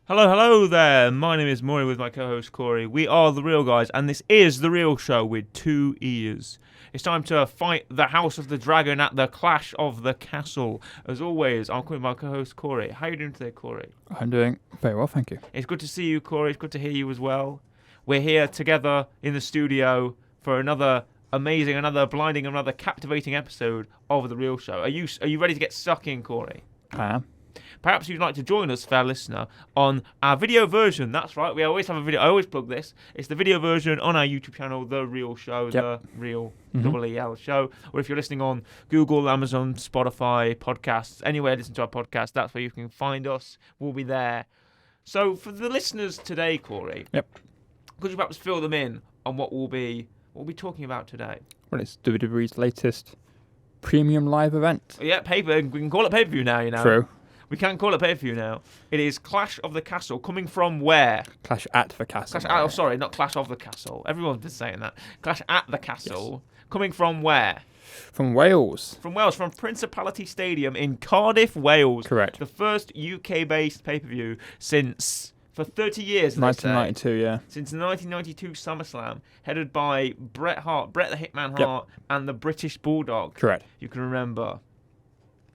Hello there. My name is Maury with my co-host Corey. We are The Real Guys, and this is The Real Show with 2 E's. It's time to fight the House of the Dragon at the Clash of the Castle. As always, I'm with my co-host Corey. How are you doing today, Corey? I'm doing very well, thank you. It's good to see you, Corey. It's good to hear you as well. We're here together in the studio for another amazing, another blinding, another captivating episode of The Real Show. Are you ready to get stuck in, Corey? I am. Perhaps you'd like to join us, fair listener, on our video version. That's right, we always have a video. I always plug this. It's the video version on our YouTube channel, The Real Show, The Real EL Show. Or if you're listening on Google, Amazon, Spotify, podcasts, anywhere you listen to our podcast, that's where you can find us. We'll be there. So for the listeners today, Corey, could you perhaps fill them in on what we'll be talking about today? Well, it's WWE's latest premium live event. Yeah, we can call it pay-per-view now, you know. True. We can call it pay-per-view now. It is Clash of the Castle, coming from where? Clash at the Castle. Not Clash of the Castle. Everyone's been saying that. Clash at the Castle, Coming from where? From Wales. From Wales, from Principality Stadium in Cardiff, Wales. Correct. The first UK-based pay-per-view for 30 years, 1992, yeah. Since the 1992 SummerSlam, headed by Bret the Hitman Hart, and the British Bulldog. Correct. You can remember.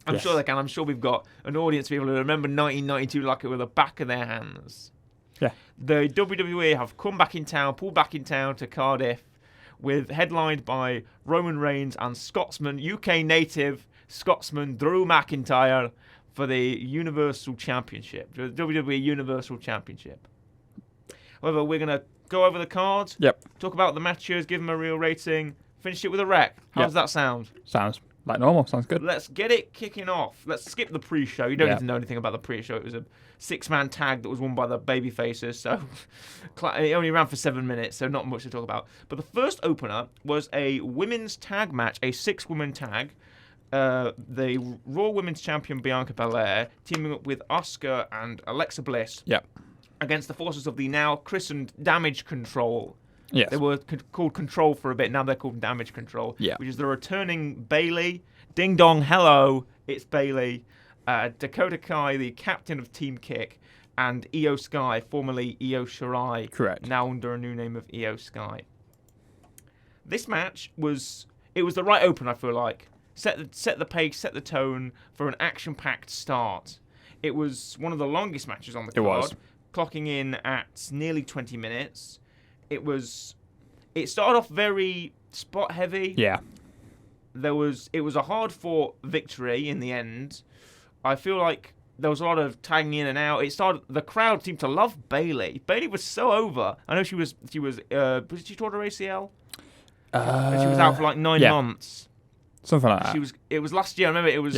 I'm sure they can. I'm sure we've got an audience of people who remember 1992 like it with the back of their hands. Yeah. The WWE have pulled back in town to Cardiff, headlined by Roman Reigns and UK native Scotsman Drew McIntyre for the Universal Championship, the WWE Universal Championship. However, we're going to go over the cards, talk about the matches, give them a real rating, finish it with a rec. How does that sound? Sounds like normal. Sounds good. Let's get it kicking off. Let's skip the pre-show. You don't need to know anything about the pre-show. It was a 6-man tag that was won by the babyfaces, so it only ran for 7 minutes, so not much to talk about. But the first opener was a women's tag match, a 6-woman tag. The Raw Women's Champion Bianca Belair teaming up with Asuka and Alexa Bliss against the forces of the now christened Damage Control. Yes. They were called Control for a bit. Now they're called Damage Control. Yeah. Which is the returning Bayley. Ding dong, hello, it's Bayley. Dakota Kai, the captain of Team Kick, and Io Sky, formerly Io Shirai. Correct. Now under a new name of Io Sky. This match was the right open, I feel like. Set the pace, set the tone for an action-packed start. It was one of the longest matches on the card. It was. Clocking in at nearly 20 minutes. It started off very spot heavy. Yeah. It was a hard fought victory in the end. I feel like there was a lot of tagging in and out. The crowd seemed to love Bayley. Bayley was so over. I know she was she tore her ACL? She was out for like 9 months. Something like that. It was last year. I remember it was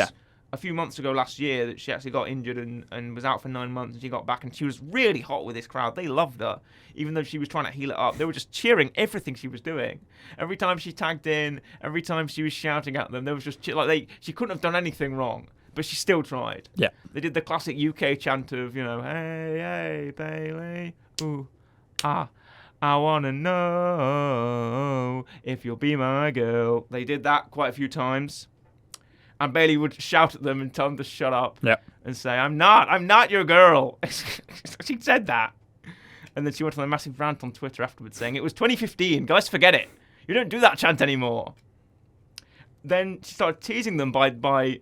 a few months ago last year that she actually got injured and was out for 9 months, and she got back, and she was really hot with this crowd. They loved her, even though she was trying to heal it up. They were just cheering everything she was doing. Every time she tagged in, every time she was shouting at them, there was just she couldn't have done anything wrong, but she still tried. Yeah. They did the classic UK chant of, hey, hey, Bayley, ooh, ah. I want to know if you'll be my girl. They did that quite a few times. And Bayley would shout at them and tell them to shut up. And say, I'm not your girl. She said that. And then she went on a massive rant on Twitter afterwards saying, it was 2015. Guys, forget it. You don't do that chant anymore. Then she started teasing them by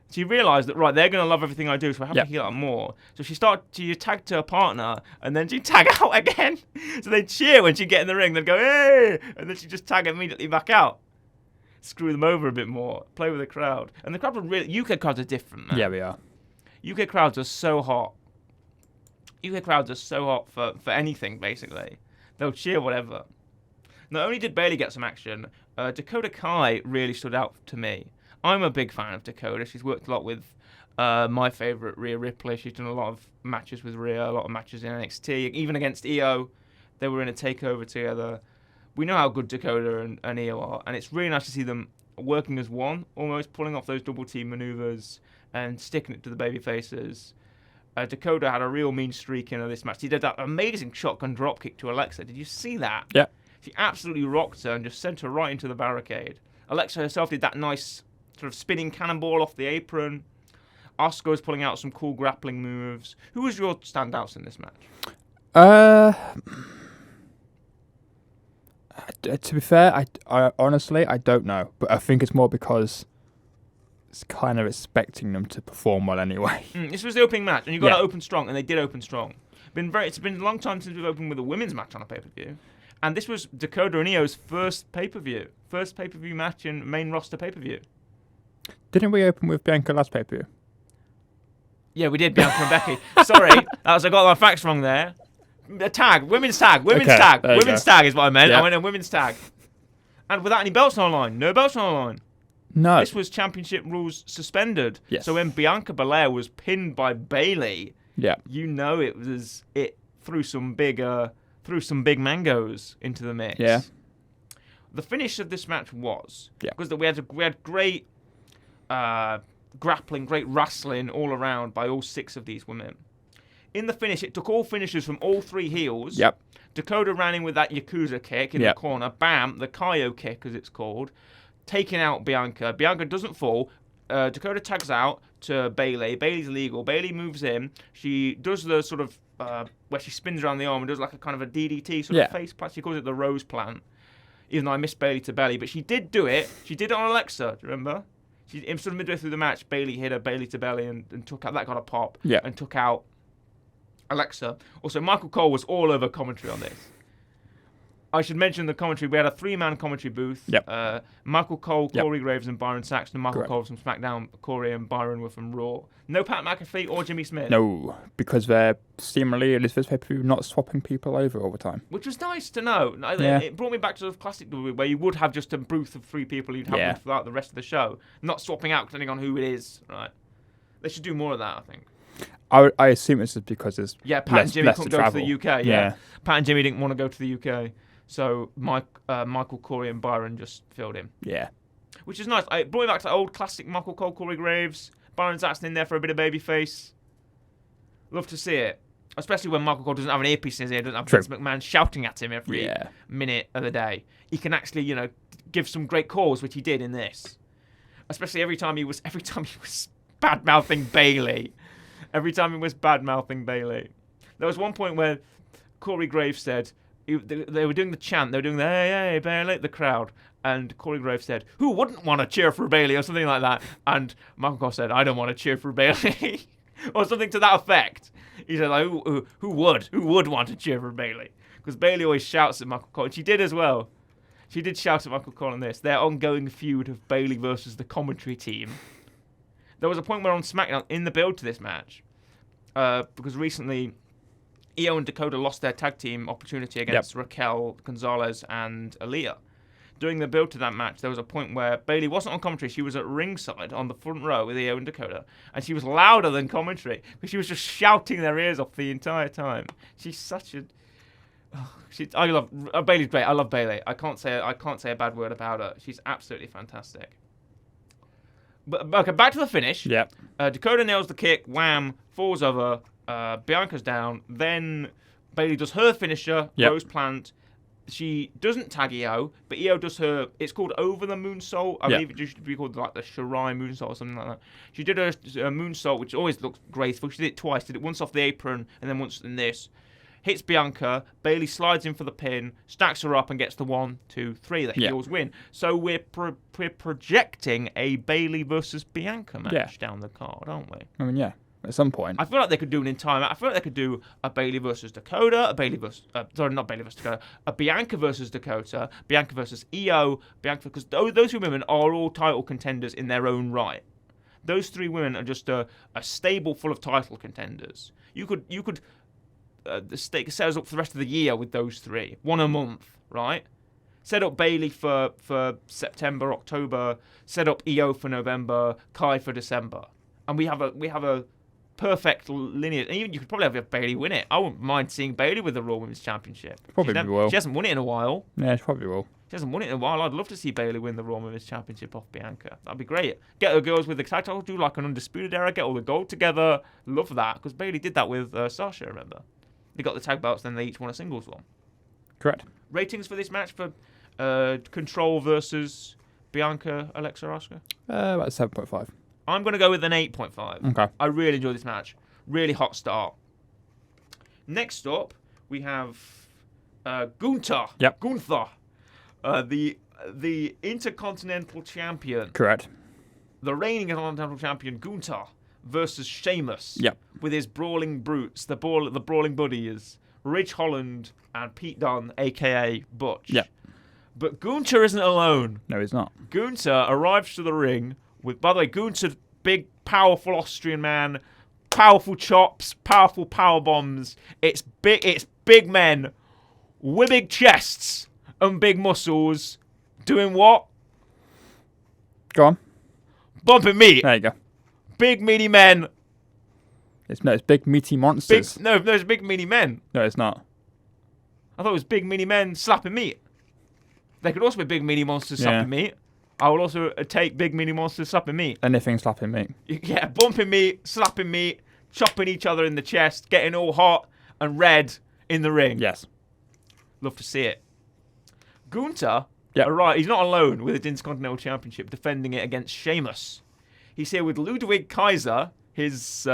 she realised that, right, they're going to love everything I do, so I have to heal up more. So she tagged to her partner, and then she'd tag out again. So they'd cheer when she'd get in the ring. They'd go, hey! And then she'd just tag immediately back out. Screw them over a bit more. Play with the crowd. And the crowd were really... UK crowds are different, man. Yeah, we are. UK crowds are so hot. UK crowds are so hot for anything, basically. They'll cheer whatever. Not only did Bayley get some action, Dakota Kai really stood out to me. I'm a big fan of Dakota. She's worked a lot with my favourite, Rhea Ripley. She's done a lot of matches with Rhea, a lot of matches in NXT, even against Io. They were in a takeover together. We know how good Dakota and Io are, and it's really nice to see them working as one, almost pulling off those double team maneuvers and sticking it to the baby faces. Dakota had a real mean streak in this match. He did that amazing shotgun dropkick to Alexa. Did you see that? Yeah. She absolutely rocked her and just sent her right into the barricade. Alexa herself did that nice sort of spinning cannonball off the apron. Asuka was pulling out some cool grappling moves. Who was your standouts in this match? To be fair, I honestly I don't know, but I think it's more because it's kind of expecting them to perform well anyway. This was the opening match, and you got to open strong, and they did open strong. It's been a long time since we've opened with a women's match on a pay-per-view, and this was Dakota and Io's first pay-per-view match in main roster pay-per-view. Didn't we open with Bianca last pay-per-view? Yeah, we did, Bianca and Becky. Sorry, I got my facts wrong there. Women's tag. Women's tag is what I meant. Yeah. I went in women's tag. And without any belts on the line. No belts on the line. No. This was championship rules suspended. Yes. So when Bianca Belair was pinned by Bayley, you know it threw some big mangoes into the mix. Yeah. The finish of this match was because we had great grappling, great wrestling all around by all 6 of these women. In the finish, it took all finishers from all 3 heels. Yep. Dakota ran in with that Yakuza kick in the corner. Bam, the Kaio kick, as it's called. Taking out Bianca. Bianca doesn't fall. Dakota tags out to Bayley. Bayley's legal. Bayley moves in. She does the sort of, where she spins around the arm and does like a kind of a DDT sort of face plant. She calls it the Rose Plant. Even though I missed Bayley to belly. But she did do it. She did it on Alexa, do you remember? Sort of midway through the match, Bayley hit her Bayley to belly and took out, that got a pop. Yeah. And took out Alexa. Also, Michael Cole was all over commentary on this. I should mention the commentary. We had a 3-man commentary booth. Yep. Michael Cole, Corey Graves, and Byron Saxton. Michael Correct. Cole from SmackDown. Corey and Byron were from Raw. No Pat McAfee or Jimmy Smith. No, because they're seemingly, at least this pay-per-view, not swapping people over all the time. Which was nice to know. Yeah. It brought me back to the classic WWE where you would have just a booth of 3 people you'd have throughout the rest of the show. Not swapping out depending on who it is. Right? They should do more of that, I think. I assume it's just because there's Pat less, and Jimmy less couldn't to go travel. to the UK. Yeah. Pat and Jimmy didn't want to go to the UK. So Michael, Corey, and Byron just filled in. Yeah. Which is nice. It brought me back to old classic Michael Cole, Corey Graves, Byron Saxton in there for a bit of babyface. Love to see it. Especially when Michael Cole doesn't have an earpiece in his ear, doesn't have Vince McMahon shouting at him every minute of the day. He can actually, give some great calls, which he did in this. Especially every time he was bad-mouthing Bayley. There was one point where Corey Graves said, they were doing the chant, they were doing the hey, hey, Bayley, the crowd. And Corey Graves said, who wouldn't want to cheer for Bayley or something like that? And Michael Cole said, I don't want to cheer for Bayley. Or something to that effect. He said, like, who would want to cheer for Bayley? Because Bayley always shouts at Michael Cole. And she did as well. She did shout at Michael Cole on this. Their ongoing feud of Bayley versus the commentary team. There was a point where on SmackDown, in the build to this match, because recently Io and Dakota lost their tag team opportunity against Raquel, Gonzalez, and Aaliyah. During the build to that match, there was a point where Bayley wasn't on commentary. She was at ringside on the front row with Io and Dakota, and she was louder than commentary because she was just shouting their ears off the entire time. She's such a... I love Bayley's great. I love Bayley. I can't say a bad word about her. She's absolutely fantastic. But okay, back to the finish. Yeah. Dakota nails the kick. Wham! Falls over. Bianca's down. Then Bayley does her finisher. Rose Plant. She doesn't tag Io, but Io does her. It's called over the moonsault. I believe it used to be called like the Shirai moonsault or something like that. She did her moonsault, which always looks graceful. She did it twice. Did it once off the apron and then once in this. Hits Bianca. Bayley slides in for the pin, stacks her up, and gets the 1, 2, 3. The heels win. So we're projecting a Bayley versus Bianca match down the card, aren't we? I mean, yeah. At some point. I feel like they could do an entire match. I feel like they could do a Bayley versus Dakota, a Bianca versus Dakota, Bianca versus Io, because those 2 women are all title contenders in their own right. Those 3 women are just a stable full of title contenders. You could set us up for the rest of the year with those 3, 1 a month, right? Set up Bayley for September, October. Set up Io for November, Kai for December, and we have a perfect lineage. And even you could probably have Bayley win it. I wouldn't mind seeing Bayley with the Raw Women's Championship. Probably will. She hasn't won it in a while. Yeah, she probably will. She hasn't won it in a while. I'd love to see Bayley win the Raw Women's Championship off Bianca. That'd be great. Get the girls with the tag title, do like an Undisputed Era, get all the gold together. Love that, because Bayley did that with Sasha, remember? They got the tag belts, then they each won a singles one. Correct. Ratings for this match for Control versus Bianca, Alexa, Asuka? About 7.5. I'm going to go with an 8.5. Okay. I really enjoyed this match. Really hot start. Next up, we have Gunther. Yep. Gunther. The Intercontinental Champion. Correct. The reigning Intercontinental Champion, Gunther, versus Sheamus. Yep. With his brawling brutes, the brawling buddies, Ridge Holland and Pete Dunne, a.k.a. Butch. Yep. But Gunther isn't alone. No, he's not. Gunther arrives to the ring with, by the way, Gunther, big, powerful Austrian man, powerful chops, powerful power bombs. It's big men with big chests and big muscles doing what? Go on. Bumping meat. There you go. Big meaty men. It's big meaty monsters. It's big meaty men. No, it's not. I thought it was big meaty men slapping meat. They could also be big meaty monsters slapping meat. I would also take big meaty monsters slapping meat. Anything slapping meat. Yeah, bumping meat, slapping meat, chopping each other in the chest, getting all hot and red in the ring. Yes. Love to see it. Gunther, Yep. Right, he's not alone with the Intercontinental Championship, defending it against Sheamus. He's here with Ludwig Kaiser, his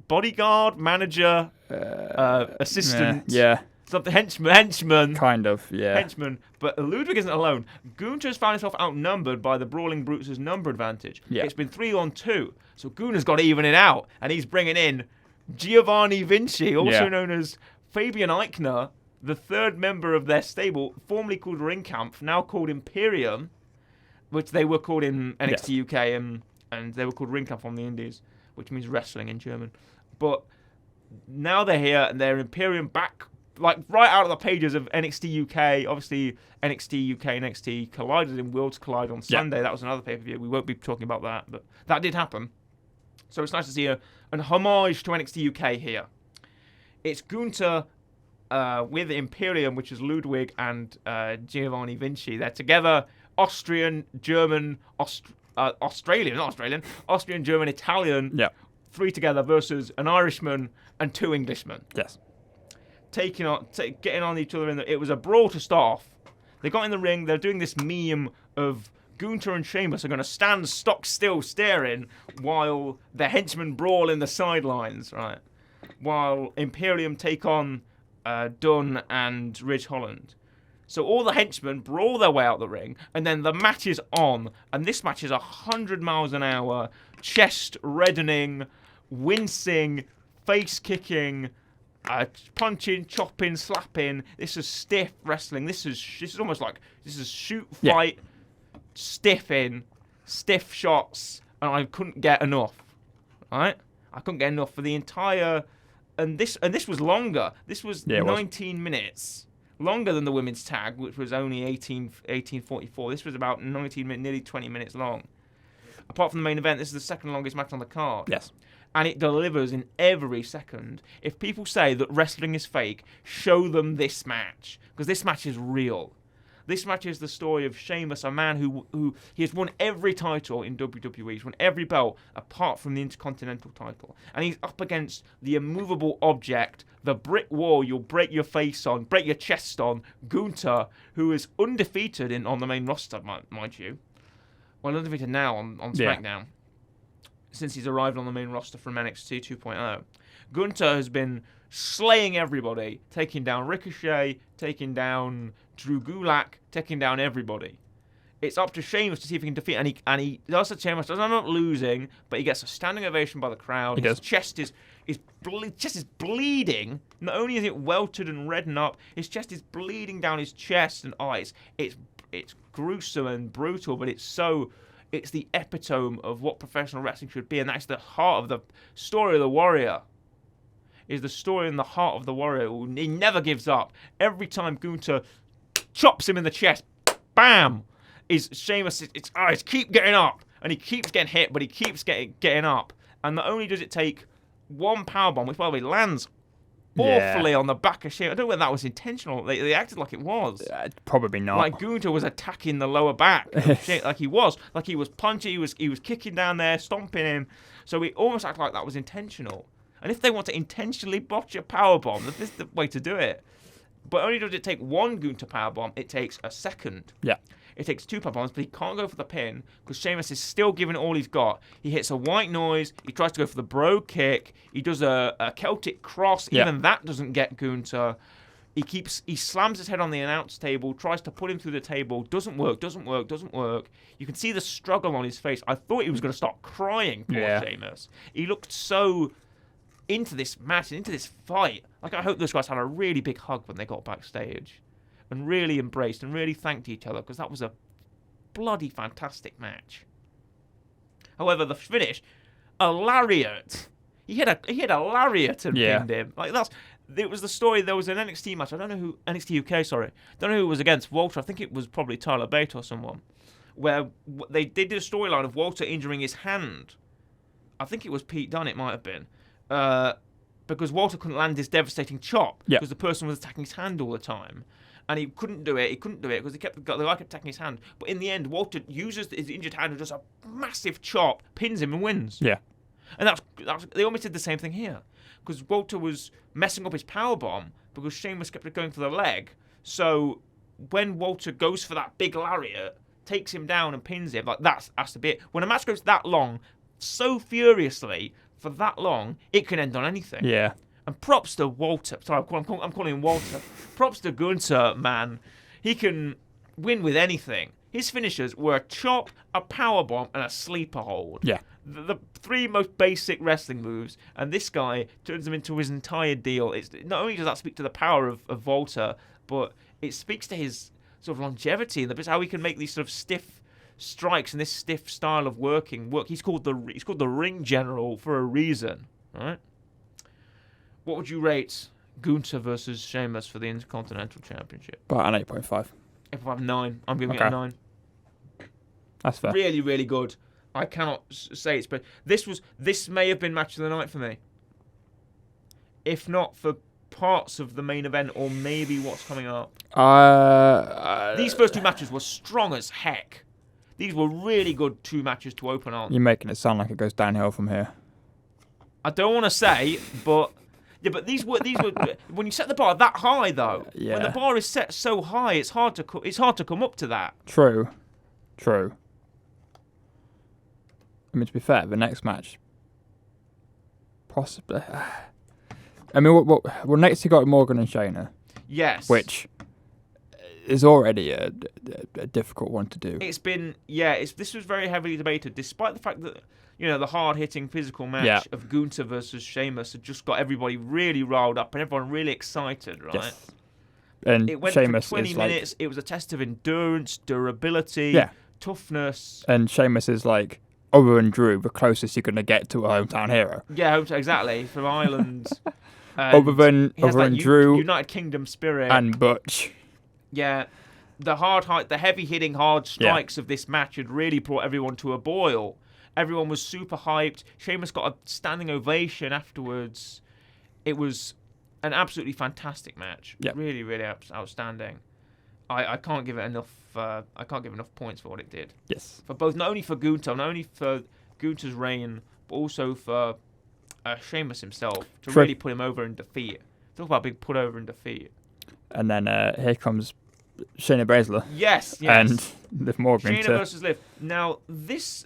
bodyguard, manager, assistant. Yeah. Something henchman. Kind of, yeah. Henchman. But Ludwig isn't alone. Gunther's found himself outnumbered by the Brawling Brutes' number advantage. Yeah. It's been 3-on-2. So Gunther's got to even it out. And he's bringing in Giovanni Vinci, also known as Fabian Eichner, the third member of their stable, formerly called Ringkampf, now called Imperium, which they were called in NXT UK, and they were called Ringkampf on the Indies, which means wrestling in German. But now they're here, and they're Imperium back, like right out of the pages of NXT UK. Obviously, NXT UK and NXT collided in Worlds Collide on Sunday. That was another pay-per-view. We won't be talking about that, but that did happen. So it's nice to see an homage to NXT UK here. It's Gunther with Imperium, which is Ludwig and Giovanni Vinci. They're together, Austrian, German, Australian, German, Italian. Yeah. 3 together versus an Irishman and 2 Englishmen. Yes. Getting on each other. It was a brawl to start off. They got in the ring. They're doing this meme of Gunther and Sheamus are going to stand stock still staring while the henchmen brawl in the sidelines, right? While Imperium take on Dunn and Ridge Holland. So all the henchmen brawl their way out the ring, and then the match is on. And this match is 100 miles an hour, chest reddening, wincing, face kicking, punching, chopping, slapping. This is stiff wrestling. This is almost like shoot, fight, stiff shots, and I couldn't get enough. Right? I couldn't get enough for the entire. And this was longer. This was 19 minutes. Longer than the women's tag, which was only 18:44. This was about 19 minutes, nearly 20 minutes long. Apart from the main event, this is the second longest match on the card. Yes. And it delivers in every second. If people say that wrestling is fake, show them this match. Because this match is real. This match is the story of Sheamus, a man who he has won every title in WWE. He's won every belt apart from the Intercontinental title. And he's up against the immovable object, the brick wall you'll break your face on, break your chest on, Gunther, who is undefeated on the main roster, mind you. Well, undefeated now on SmackDown. Since he's arrived on the main roster from NXT 2.0. Gunther has been slaying everybody, taking down Ricochet, taking down Drew Gulak, taking down everybody. It's up to Sheamus to see if he can defeat, and he does the Sheamus. Does not losing, but he gets a standing ovation by the crowd. His chest is bleeding. Not only is it welted and reddened up, his chest is bleeding down his chest and eyes. It's gruesome and brutal, but it's the epitome of what professional wrestling should be, and that's the heart of the story of the Warrior. Is the story in the heart of the Warrior. He never gives up. Every time Gunther chops him in the chest, bam! Sheamus, it's keep getting up. And he keeps getting hit, but he keeps getting up. And not only does it take one powerbomb, which by the way lands awfully on the back of Sheamus. I don't know whether that was intentional. They acted like it was. Probably not. Like Gunther was attacking the lower back. Like he was punching, he was kicking down there, stomping him. So we almost act like that was intentional. And if they want to intentionally botch a powerbomb, this is the way to do it. But only does it take one Gunther powerbomb, it takes a second. Yeah. It takes 2 power bombs, but he can't go for the pin because Sheamus is still giving it all he's got. He hits a white noise. He tries to go for the bro kick. He does a Celtic cross. Yeah. Even that doesn't get Gunther. He slams his head on the announce table, tries to pull him through the table. Doesn't work. You can see the struggle on his face. I thought he was going to start crying, poor Sheamus. He looked so into this match, into this fight. Like, I hope those guys had a really big hug when they got backstage and really embraced and really thanked each other because that was a bloody fantastic match. However, the finish, a lariat. He hit a lariat and pinned him. Like, it was the story. There was an NXT match. I don't know who NXT UK. Sorry, don't know who it was against Walter. I think it was probably Tyler Bate or someone. Where they did a storyline of Walter injuring his hand. I think it was Pete Dunne. It might have been because Walter couldn't land his devastating chop because the person was attacking his hand all the time, and he couldn't do it. He couldn't do it because the guy kept attacking his hand. But in the end, Walter uses his injured hand and does a massive chop, pins him, and wins. Yeah, and that's they almost did the same thing here. Because Walter was messing up his powerbomb because Sheamus kept going for the leg. So when Walter goes for that big lariat, takes him down and pins him, like that's the bit. When a match goes that long, so furiously, for that long, it can end on anything. Yeah. And props to Walter. Sorry, I'm calling him Walter. Props to Gunther, man. He can win with anything. His finishers were a chop, a powerbomb, and a sleeper hold. Yeah. The 3 most basic wrestling moves, and this guy turns them into his entire deal. It's not only does that speak to the power of Walter, but it speaks to his sort of longevity and how he can make these sort of stiff strikes and this stiff style of work. He's called the ring general for a reason, right? What would you rate Gunther versus Sheamus for the Intercontinental Championship? About an 8.5. If I have 9, I'm giving it a 9. That's fair. Really, really good. I cannot say it's, but this may have been match of the night for me. If not for parts of the main event or maybe what's coming up. These first 2 matches were strong as heck. These were really good 2 matches to open on. You're making it sound like it goes downhill from here. I don't want to say, but yeah, but these were when you set the bar that high though. Yeah. When the bar is set so high, it's hard to come up to that. True. I mean, to be fair, the next match, possibly. I mean, well, next you got Morgan and Shayna. Yes. Which is already a difficult one to do. It's been, this was very heavily debated, despite the fact that, the hard-hitting physical match of Gunther versus Sheamus had just got everybody really riled up and everyone really excited, right? Yes. And it went Sheamus for 20 is minutes. It was a test of endurance, durability, toughness. And Sheamus is like, other than Drew, the closest you're going to get to a hometown hero. Yeah, exactly. From Ireland. Other than Drew. United Kingdom spirit. And Butch. Yeah. The heavy hitting hard strikes of this match had really brought everyone to a boil. Everyone was super hyped. Sheamus got a standing ovation afterwards. It was an absolutely fantastic match. Yep. Really, really outstanding. I can't give it enough. I can't give enough points for what it did. Yes. For both, not only for Gunther, not only for Gunther's reign, but also for Sheamus himself to really put him over in defeat. Talk about big put over in defeat. And then here comes Shayna Baszler. Yes. And Liv Morgan. Shayna versus Liv. Now this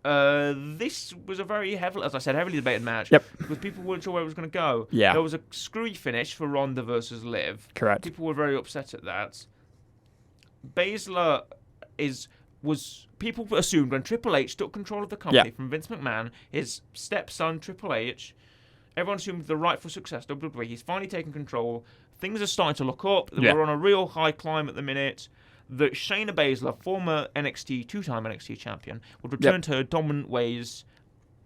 was a very heavily debated match. Yep. Because people weren't sure where it was going to go. Yeah. There was a screwy finish for Ronda versus Liv. Correct. People were very upset at that. Baszler people assumed when Triple H took control of the company from Vince McMahon, his stepson Triple H, everyone assumed the rightful success WWE. He's finally taken control. Things are starting to look up. We're on a real high climb at the minute. That Shayna Baszler, former two-time NXT champion, would return to her dominant ways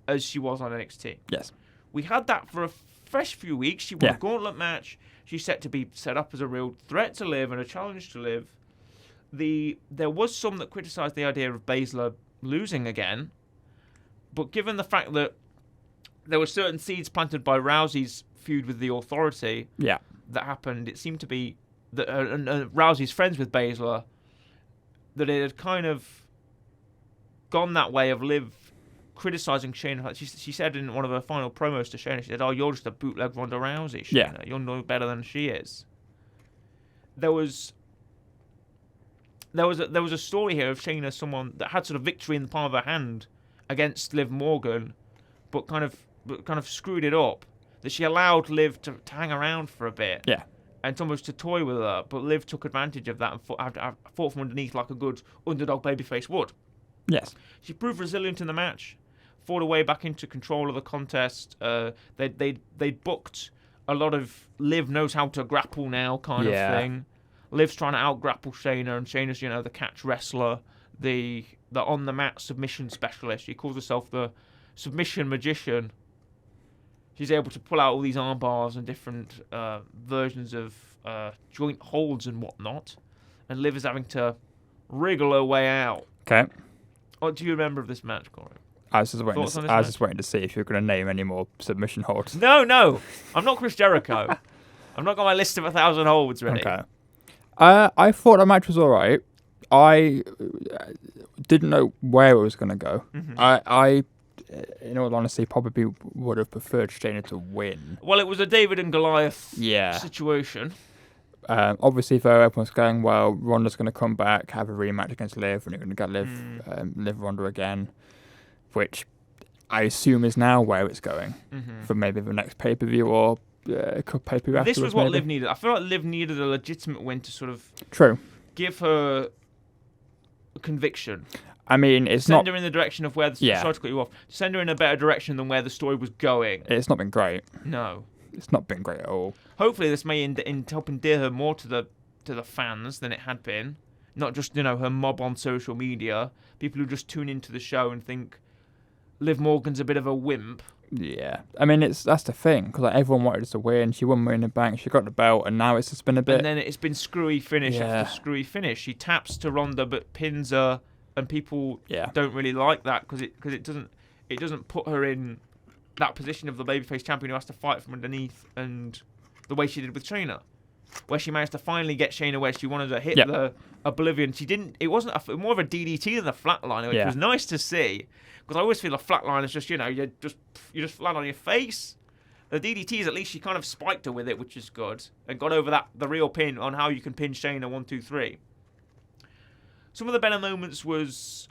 as she was on NXT. Yes. We had that for a fresh few weeks. She won a gauntlet match. She's set to be set up as a real threat to Liv and a challenge to Liv. There was some that criticised the idea of Baszler losing again, but given the fact that there were certain seeds planted by Rousey's feud with the Authority that happened, it seemed to be that Rousey's friends with Baszler, that it had kind of gone that way of Liv criticising Shayna. She said in one of her final promos to Shayna, she said, "Oh, you're just a bootleg Ronda Rousey, Shayna. You're no better than she is." There was there was a story here of Shayna, someone that had sort of victory in the palm of her hand against Liv Morgan, but kind of screwed it up. That she allowed Liv to hang around for a bit. Yeah. And almost to toy with her, but Liv took advantage of that and fought from underneath like a good underdog babyface would. Yes. She proved resilient in the match, fought her way back into control of the contest. They booked a lot of Liv knows how to grapple now kind of thing. Liv's trying to out-grapple Shayna, and Shayna's, the catch wrestler, the on-the-mat submission specialist. She calls herself the submission magician. She's able to pull out all these arm bars and different versions of joint holds and whatnot. And Liv is having to wriggle her way out. Okay. What do you remember of this match, Corey? I was just waiting to see if you were going to name any more submission holds. No. I'm not Chris Jericho. I've not got my list of 1,000 holds ready. Okay. I thought the match was all right. I didn't know where it was going to go. Mm-hmm. I, in all honesty, probably would have preferred Shayna to win. Well, it was a David and Goliath Yeah. situation. Obviously, though, everyone's going, well, Ronda's going to come back, have a rematch against Liv, and you're going to get Liv Ronda again, which I assume is now where it's going for maybe the next pay-per-view or pay-per-view afterwards. This was what maybe. Liv needed. I feel like Liv needed a legitimate win to sort of True. give her a conviction. I mean, it's Send not... her in the direction of where the sorry to cut you off. Send her in a better direction than where the story was going. It's not been great. No. It's not been great at all. Hopefully this may help endear her more to the fans than it had been. Not just, her mob on social media. People who just tune into the show and think Liv Morgan's a bit of a wimp. Yeah. I mean, that's the thing, because everyone wanted us to win. She won Money in the Bank. She got the belt, and now it's just been a bit... And then it's been screwy finish after screwy finish. She taps to Ronda but pins her, and people don't really like that because it doesn't put her in that position of the babyface champion who has to fight from underneath, and the way she did with Shayna, where she managed to finally get Shayna where she wanted to hit the Oblivion. She didn't. It wasn't more of a DDT than a flatliner, which was nice to see. Because I always feel a flatline is just you just flat on your face. The DDTs, at least she kind of spiked her with it, which is good, and got over the real pin on how you can pin Shayna 1, 2, 3. Some of the better moments was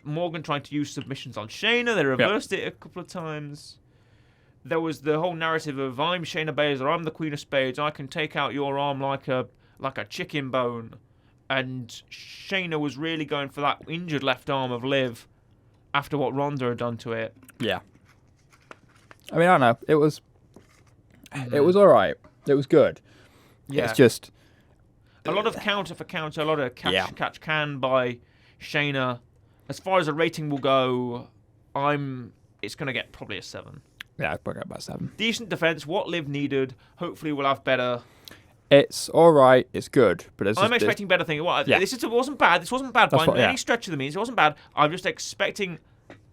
Morgan trying to use submissions on Shayna. They reversed it a couple of times. There was the whole narrative of I'm Shayna Baszler, I'm the Queen of Spades, I can take out your arm like a chicken bone. And Shayna was really going for that injured left arm of Liv after what Ronda had done to it. Yeah. I mean, I don't know. It was all right. It was good. Yeah. It's just... A lot of counter for counter, a lot of catch can by Shayna. As far as a rating will go, it's going to get probably a 7. Yeah, I'd put it about 7. Decent defense, what Liv needed. Hopefully we'll have better. It's all right. It's good, but I'm expecting better things. This wasn't bad. This wasn't bad by any stretch of the means. It wasn't bad. I'm just expecting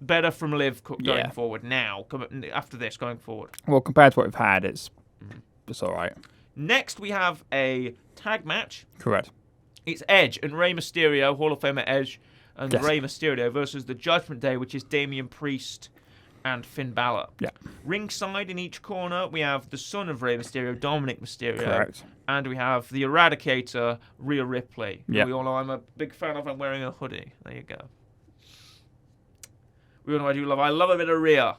better from Liv going forward now. After this, going forward. Well, compared to what we've had, it's all right. Next, we have a tag match. Correct. It's Edge and Rey Mysterio, Hall of Famer Edge and Rey Mysterio versus the Judgment Day, which is Damian Priest and Finn Balor. Yeah. Ringside in each corner, we have the son of Rey Mysterio, Dominic Mysterio. Correct. And we have the Eradicator, Rhea Ripley. Yeah. We all know I'm a big fan of. I'm wearing a hoodie. There you go. We all know I do love. I love a bit of Rhea.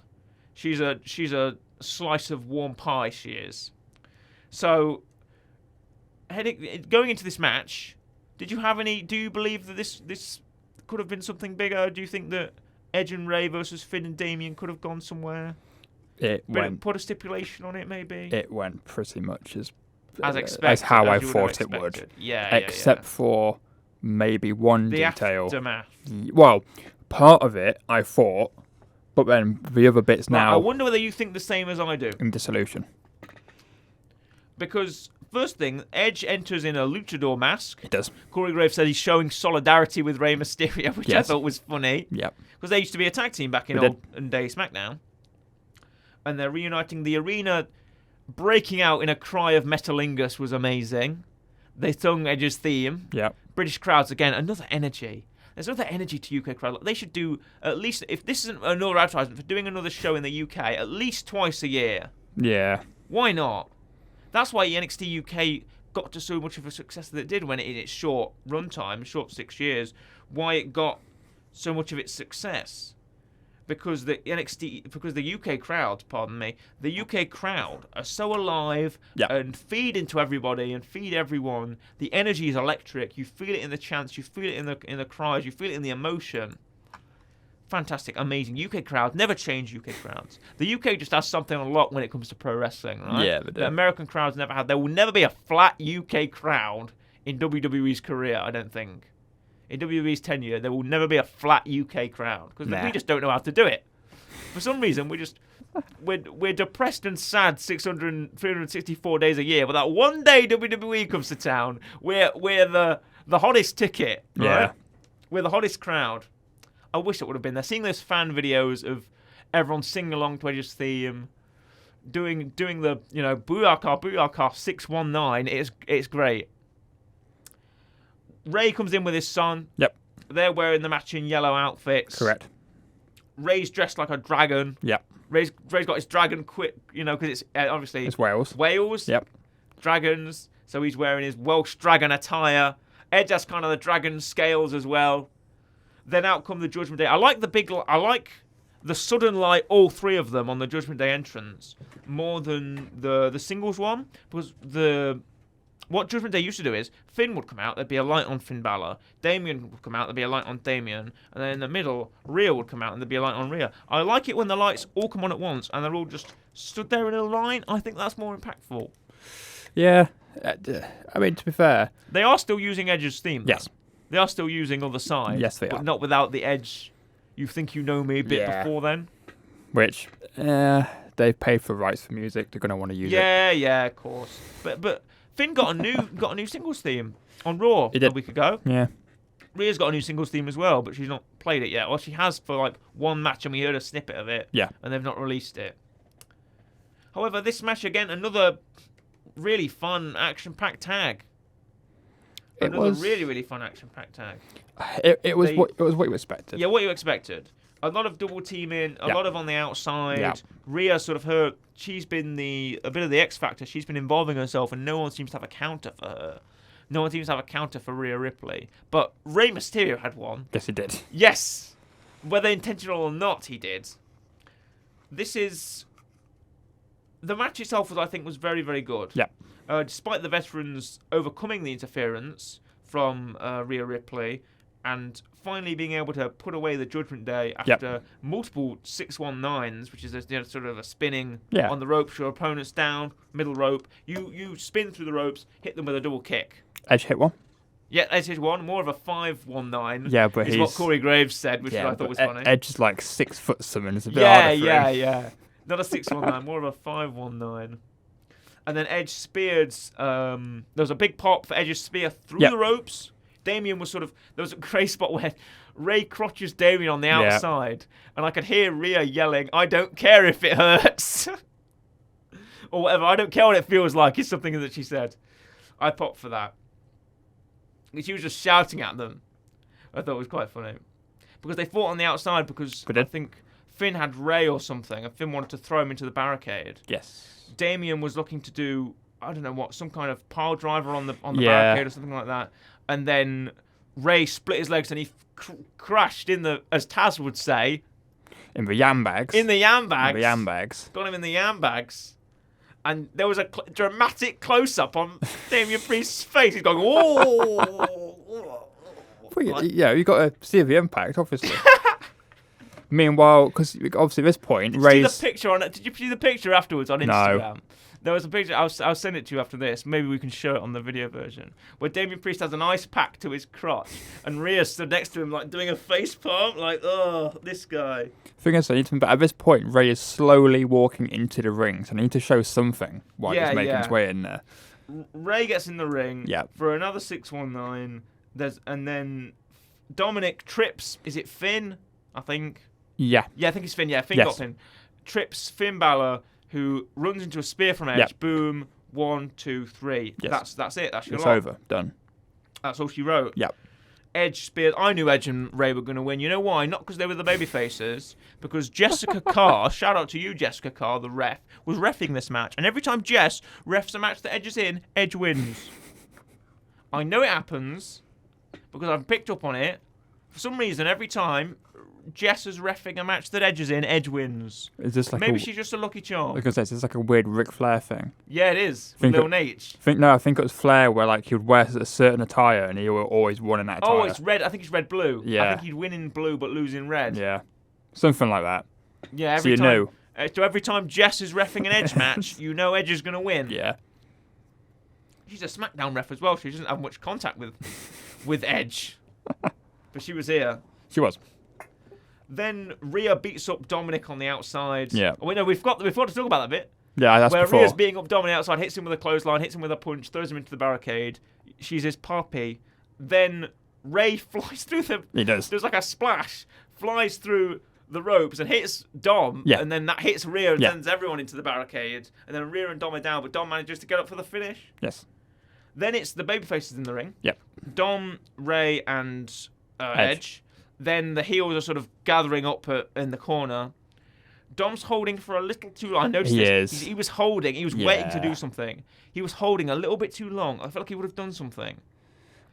She's a slice of warm pie. She is. So, going into this match, do you believe that this could have been something bigger? Do you think that Edge and Rey versus Finn and Damian could have gone somewhere? Put a stipulation on it, maybe? It went pretty much as expected. As how I thought it would. Yeah. Except for maybe one detail. The aftermath. Well, part of it, I thought, but then the other bits now... I wonder whether you think the same as I do. In Dissolution. Because, first thing, Edge enters in a luchador mask. He does. Corey Graves said he's showing solidarity with Rey Mysterio, which I thought was funny. Yep. Because they used to be a tag team back in olden day SmackDown. And they're reuniting. The arena breaking out in a cry of Metalingus was amazing. They sung Edge's theme. Yep. British crowds, again, another energy. There's another energy to UK crowd. They should do, at least, if this isn't another advertisement, for doing another show in the UK, at least twice a year. Yeah. Why not? That's why NXT UK got to so much of a success that it did when in its short runtime, short 6 years, why it got so much of its success. Because the UK crowd, the UK crowd are so alive and feed into everybody and feed everyone. The energy is electric. You feel it in the chants. You feel it in the cries. You feel it in the emotion. Fantastic, amazing. UK crowd, never change UK crowds. The UK just has something on lock when it comes to pro wrestling, right? Yeah, they do. The American crowds never had. There will never be a flat UK crowd in WWE's career, I don't think. In WWE's tenure, there will never be a flat UK crowd because we just don't know how to do it. For some reason, we're depressed and sad 364 days a year, but that one day WWE comes to town, we're the hottest ticket, right? Yeah. We're the hottest crowd. I wish it would have been there. Seeing those fan videos of everyone singing along to Edge's theme, doing the Booyaka 619, it's great. Ray comes in with his son. Yep. They're wearing the matching yellow outfits. Correct. Ray's dressed like a dragon. Yep. Ray's got his dragon because it's obviously it's Wales. Wales. Yep. Dragons. So he's wearing his Welsh dragon attire. Edge has kind of the dragon scales as well. Then out come the Judgment Day. I like the sudden light, all three of them on the Judgment Day entrance more than the singles one, because what Judgment Day used to do is Finn would come out, there'd be a light on Finn Balor. Damien would come out, there'd be a light on Damien. And then in the middle, Rhea would come out and there'd be a light on Rhea. I like it when the lights all come on at once and they're all just stood there in a line. I think that's more impactful. Yeah. I mean, to be fair, they are still using Edge's theme. Yes. They are still using Other Side. Yes, they are. But not without the Edge, you think you know me bit before then. Which, they've paid for rights for music. They're going to want to use it. Yeah, of course. But Finn got a new singles theme on Raw a week ago. Yeah. Rhea's got a new singles theme as well, but she's not played it yet. Well, she has for like one match, and we heard a snippet of it. Yeah. And they've not released it. However, this match again, another really fun action-packed tag. It was really, really fun action-packed tag. It was what you expected. Yeah, what you expected. A lot of double teaming, a lot of on the outside. Yeah. Rhea sort of she's been a bit of the X Factor. She's been involving herself, and no one seems to have a counter for her. No one seems to have a counter for Rhea Ripley. But Rey Mysterio had one. Yes, he did. Yes! Whether intentional or not, he did. The match itself, I think, was very, very good. Yeah. Despite the veterans overcoming the interference from Rhea Ripley and finally being able to put away the Judgment Day after multiple 619s, which is sort of a spinning on the ropes, your opponent's down, middle rope. You spin through the ropes, hit them with a double kick. Edge hit one. Yeah, Edge hit one, more of a 519. Yeah, but is what Corey Graves said, which I thought was funny. Edge is like 6 foot something. It's a bit harder for him. Yeah. Not a 619, more of a 519. And then Edge speared. There was a big pop for Edge's spear through the ropes. Damien was there was a great spot where Ray crotches Damien on the outside, and I could hear Rhea yelling, "I don't care if it hurts," or whatever. I don't care what it feels like. Is something that she said. I popped for that. She was just shouting at them. I thought it was quite funny because they fought on the outside because I think Finn had Ray or something, and Finn wanted to throw him into the barricade. Yes. Damien was looking to do, I don't know what, some kind of pile driver on the barricade or something like that. And then Ray split his legs and he crashed in the, as Taz would say, in the yam bags. In the yam bags. In the yam bags. Got him in the yam bags. And there was a dramatic close-up on Damian Priest's face. He's going, oh. Well, yeah, you got to see the impact, obviously. Meanwhile, because obviously at this point, Ray's... Did you see the picture afterwards on Instagram? No. There was a picture, I'll send it to you after this. Maybe we can show it on the video version. Where Damian Priest has an ice pack to his crotch. And Rhea stood next to him like doing a face palm. Like, oh, this guy. Thing is, but at this point, Ray is slowly walking into the ring. So I need to show something while he's making his way in there. Ray gets in the ring for another 619. And then Dominic trips. Is it Finn? I think. Yeah. Yeah, I think it's Finn. Yeah, Finn got him. Trips Finn Balor, who runs into a spear from Edge. Yep. Boom. 1, 2, 3. Yes. That's it. That's your It's lot. over. Done. That's all she wrote. Yep. Edge speared. I knew Edge and Ray were going to win. You know why? Not because they were the babyfaces. Because Jessica Carr, shout out to you, Jessica Carr, the ref, was reffing this match. And every time Jess refs a match that Edge is in, Edge wins. I know it happens because I've picked up on it. For some reason, every time Jess is reffing a match that Edge is in, Edge wins. Is this like Maybe she's just a lucky charm. Because it's like a weird Ric Flair thing. Yeah, it is. Think Lil Nate. I think it was Flair where like he would wear a certain attire and he always won in that attire. Oh, it's red. I think it's red-blue. Yeah. I think he'd win in blue but lose in red. Yeah, something like that. Yeah, So you knew. So every time Jess is reffing an Edge match, you know Edge is going to win. Yeah. She's a SmackDown ref as well. She doesn't have much contact with Edge. But she was here. She was. Then Rhea beats up Dominic on the outside. Yeah. Oh, wait, no, we've got to talk about that bit. Yeah, that's where before. Rhea's beating up Dominic outside, hits him with a clothesline, hits him with a punch, throws him into the barricade. She's his puppy. Then Ray flies through the... He does. There's like a splash. Flies through the ropes and hits Dom. Yeah. And then that hits Rhea and Yeah. sends everyone into the barricade. And then Rhea and Dom are down, but Dom manages to get up for the finish. Yes. Then it's the babyfaces in the ring. Yep. Dom, Ray, and Edge. Then the heels are sort of gathering up in the corner. Dom's holding for a little too long. I noticed this. He was holding. He was waiting to do something. He was holding a little bit too long. I felt like he would have done something.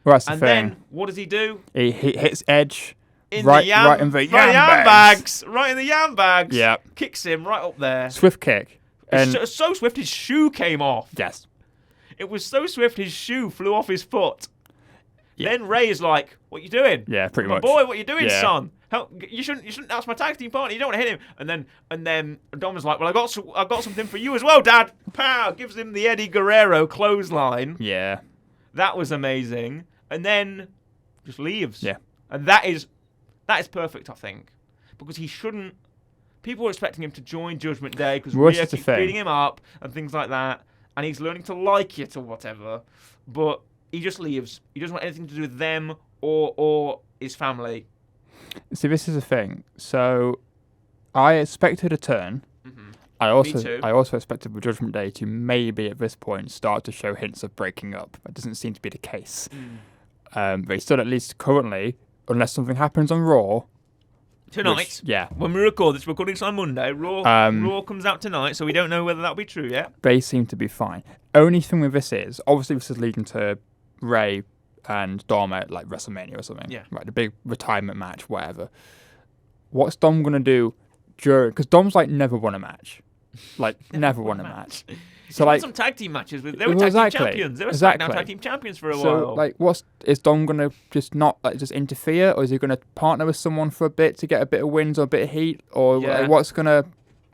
Well, that's the And thing. then, what does he do? He hits Edge Right in the yam bags. Right in the yam bags. Yeah. Kicks him right up there. Swift kick. And So swift his shoe came off. yes. It was so swift his shoe flew off his foot. Yeah. Then Ray is like, "What you doing? Yeah, pretty My much. boy, what you doing, Yeah. son? You shouldn't. That's my tag team partner. You don't want to hit him." And then Dom is like, "Well, I got something for you as well, Dad." Pow! Gives him the Eddie Guerrero clothesline. Yeah. That was amazing. And then just leaves. Yeah. And that is perfect, I think, because he shouldn't. People were expecting him to join Judgment Day because Well, Rhea that's the keeps thing. beating him up and things like that, and he's learning to like it or whatever. But he just leaves. He doesn't want anything to do with them or his family. See, this is the thing. So, I expected a turn. Mm-hmm. I too. also expected the Judgment Day to maybe at this point start to show hints of breaking up. That doesn't seem to be the case. But still, at least currently, unless something happens on Raw. Tonight, yeah. when we record this, we're recording this on Monday. Raw comes out tonight, so we don't know whether that'll be true yet. They seem to be fine. Only thing with this is, obviously this is leading to Ray and Dom at like WrestleMania or something. Yeah. Right, the big retirement match, whatever. What's Dom going to do during... Because Dom's like never won a match. Like, never won a match. So He won like... some tag team matches with. They were tag team champions. They were SmackDown tag team champions for a So, while. like, is Dom going to just not, like, just interfere? Or is he going to partner with someone for a bit to get a bit of wins or a bit of heat? Or like, what's going to...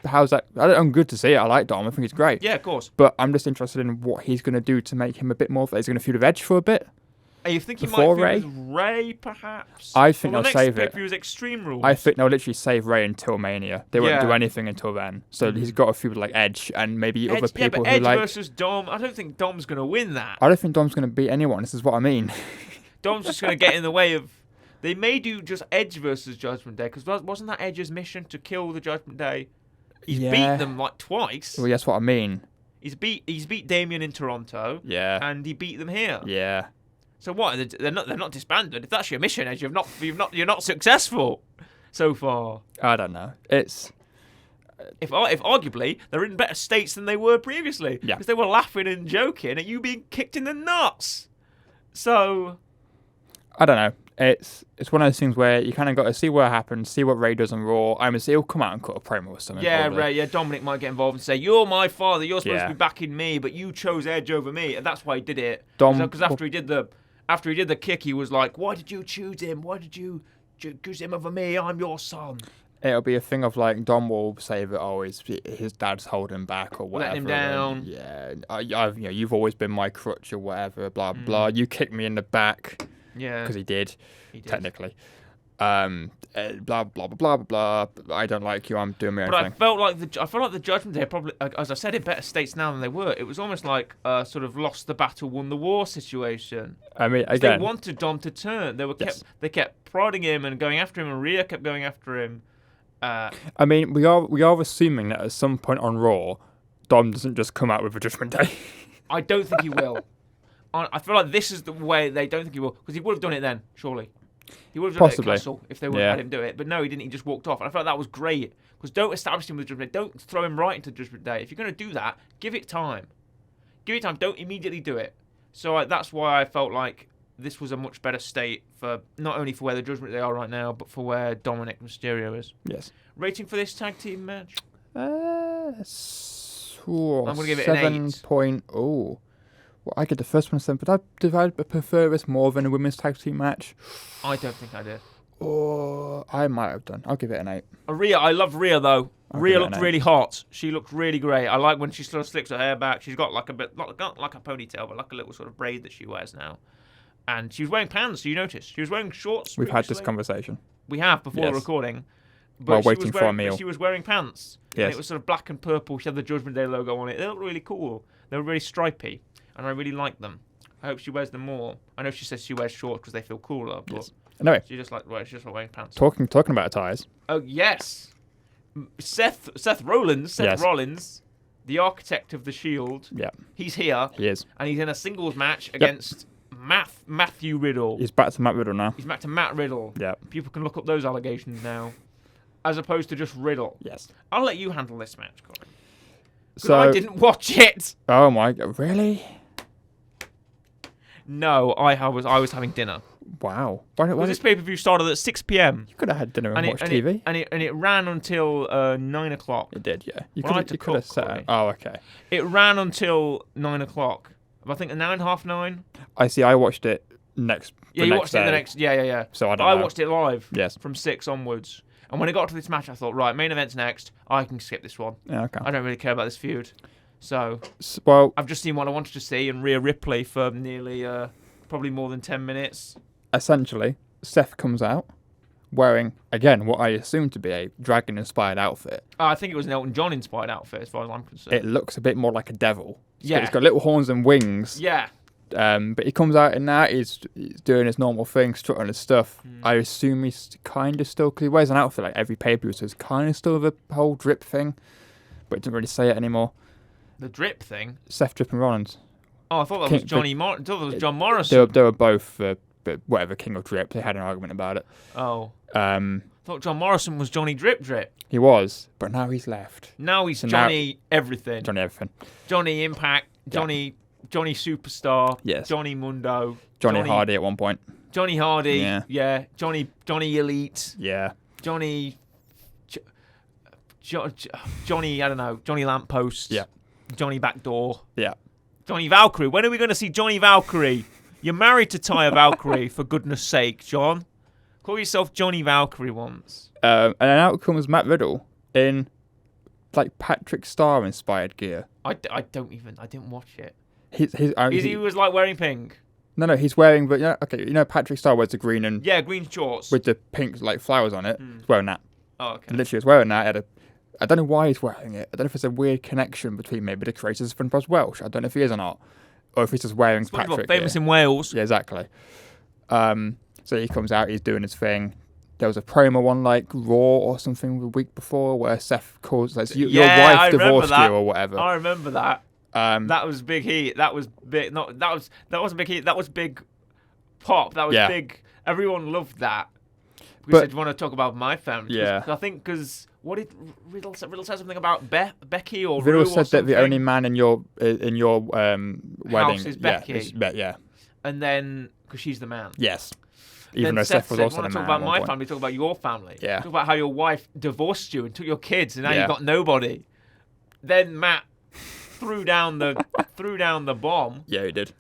How's that? I'm good to see it. I like Dom. I think he's great. Yeah, of course. But I'm just interested in what he's going to do to make him a bit more... Is he going to feud with Edge for a bit? You think he Before might feud with Ray, perhaps? I think well, they'll save it. The next pay-per-view is Extreme Rules. I think they'll literally save Ray until Mania. They won't Yeah. do anything until then. So he's got a feud with like Edge and maybe other people yeah, but who Edge like... versus Dom. I don't think Dom's going to win that. I don't think Dom's going to beat anyone. This is what I mean. Dom's just going to get in the way of... They may do just Edge versus Judgment Day, because wasn't that Edge's mission to kill the Judgment Day? He's beat them like twice. Well, that's what I mean. He's beat Damien in Toronto. Yeah. And he beat them here. Yeah. So what? They're not disbanded. If that's your mission, Edge, you're not successful so far. I don't know. It's... If arguably they're in better states than they were previously, Yeah. because they were laughing and joking at you being kicked in the nuts. So I don't know. It's one of those things where you kind of got to see what happens, see what Ray does on Raw. I'm assuming he'll come out and cut a promo or something. yeah, probably. Ray, yeah, Dominic might get involved and say, "You're my father. You're supposed Yeah. to be backing me, but you chose Edge over me," and that's why he did it. Dom- Because after he did the kick, he was like, "Why did you choose him? Why did you choose him over me? I'm your son." It'll be a thing of like Dom will say that his dad's holding him back or whatever. Letting him down. Yeah, you've always been my crutch or whatever. Blah blah. You kicked me in the back Yeah, because he did. Technically. Blah blah blah blah blah. I don't like you. I'm doing my own But thing. I felt like the Judgment Day probably, as I said, in better states now than they were. It was almost like a sort of lost the battle, won the war situation. I mean, 'Cause again, they wanted Dom to turn. Yes. They kept prodding him and going after him, and Rhea kept going after him. I mean, we are assuming that at some point on Raw, Dom doesn't just come out with a Judgment Day. I don't think he will. I feel like this is the way they don't think he will, because he would have done it then, surely. He would have done Possibly. it at Castle if they would have let him do it. But no, he didn't. He just walked off. And I felt like that was great, because don't establish him with Judgment Day. Don't throw him right into Judgment Day. If you're going to do that, give it time. Give it time. Don't immediately do it. So that's why I felt like this was a much better state for not only for where the Judgment Day are right now, but for where Dominic Mysterio is. Yes. Rating for this tag team match? I'm going to give it an 8. Oh. Well, I get the first one 7, but I prefer this more than a women's tag team match. I don't think I did. Oh, I might have done. I'll give it an 8. Rhea, I love Rhea though. Rhea looked really hot. She looked really great. I like when she sort of slicks her hair back. She's got like a bit, not like a ponytail, but like a little sort of braid that she wears now. And she was wearing pants. You noticed? She was wearing shorts. We've had this conversation. We have before recording. But while waiting for a meal. She was wearing pants. Yes. And it was sort of black and purple. She had the Judgment Day logo on it. They looked really cool. They were really stripy, and I really liked them. I hope she wears them more. I know she says she wears shorts because they feel cooler, but yes. Anyway, she's just like wearing pants. Talking about ties. Oh yes, Seth Rollins, the architect of the Shield. Yeah, he's here. He is, and he's in a singles match against Matthew Riddle. He's back to Matt Riddle now. He's back to Matt Riddle. Yeah, people can look up those allegations now, as opposed to just Riddle. Yes, I'll let you handle this match, Colin. So I didn't watch it. Oh my god, really? No, I was having dinner. Wow. Why this pay-per-view started at 6 p.m. You could have had dinner and watched TV. And it ran until 9 o'clock. It did, yeah. You could have set out. Oh, okay. It ran until 9 o'clock. I think 9, half 9. I see. I watched it next. Yeah, you watched it the next. Yeah. So I don't know. I watched it live. Yes. From 6 onwards. And when it got to this match, I thought, right, main event's next. I can skip this one. Yeah, okay. I don't really care about this feud. So, well, I've just seen what I wanted to see, and Rhea Ripley for nearly, probably more than 10 minutes. Essentially, Seth comes out wearing, again, what I assume to be a dragon-inspired outfit. I think it was an Elton John-inspired outfit, as far as I'm concerned. It looks a bit more like a devil. Yeah. It's got little horns and wings. Yeah. But he comes out in that, he's doing his normal thing, strutting his stuff. I assume he's kind of still, because he wears an outfit like every pay-per-view, so it's kind of still the whole drip thing, but it doesn't really say it anymore. The drip thing? Seth Drippin' Rollins. Oh, I thought that was John Morrison. They were both, whatever, King of Drip. They had an argument about it. Oh. I thought John Morrison was Johnny Drip. He was, but now he's left. Now he's Johnny Everything. Johnny Everything. Johnny Impact. Johnny Superstar. Yes. Johnny Mundo. Johnny Hardy at one point. Johnny Hardy. Yeah. Johnny Elite. Yeah. Johnny, I don't know. Johnny Lamppost. Yeah. Johnny Backdoor. Yeah. Johnny Valkyrie. When are we going to see Johnny Valkyrie? You're married to Taya Valkyrie, for goodness sake, John. Call yourself Johnny Valkyrie once. And then out comes Matt Riddle in, like, Patrick Star inspired gear. I didn't watch it. He was like wearing pink. No, he's wearing, but yeah, okay, Patrick Star wears the green and green shorts with the pink like flowers on it. He's wearing that. Oh, okay. And literally, he's wearing that. I don't know why he's wearing it. I don't know if there's a weird connection between maybe the creators of SpongeBob's Welsh. I don't know if he is or not, or if he's just wearing Patrick. Famous in Wales. Yeah, exactly. So he comes out, he's doing his thing. There was a promo on like Raw or something the week before where Seth calls like your wife divorced you or whatever. I remember that. That was big heat. That was big. That wasn't big heat. That was big pop. That was big. Everyone loved that. Because they want to talk about my family. Yeah. I think because what did Riddle say? Riddle said something about Becky or Riddle Rue said or that the only man in your wedding house is Becky. Yeah. And then because she's the man. Yes. Even though Seth was also the man. Talk about my family. Talk about your family. Yeah. Talk about how your wife divorced you and took your kids, and now you've got nobody. Then Matt threw down the bomb. Yeah, he did.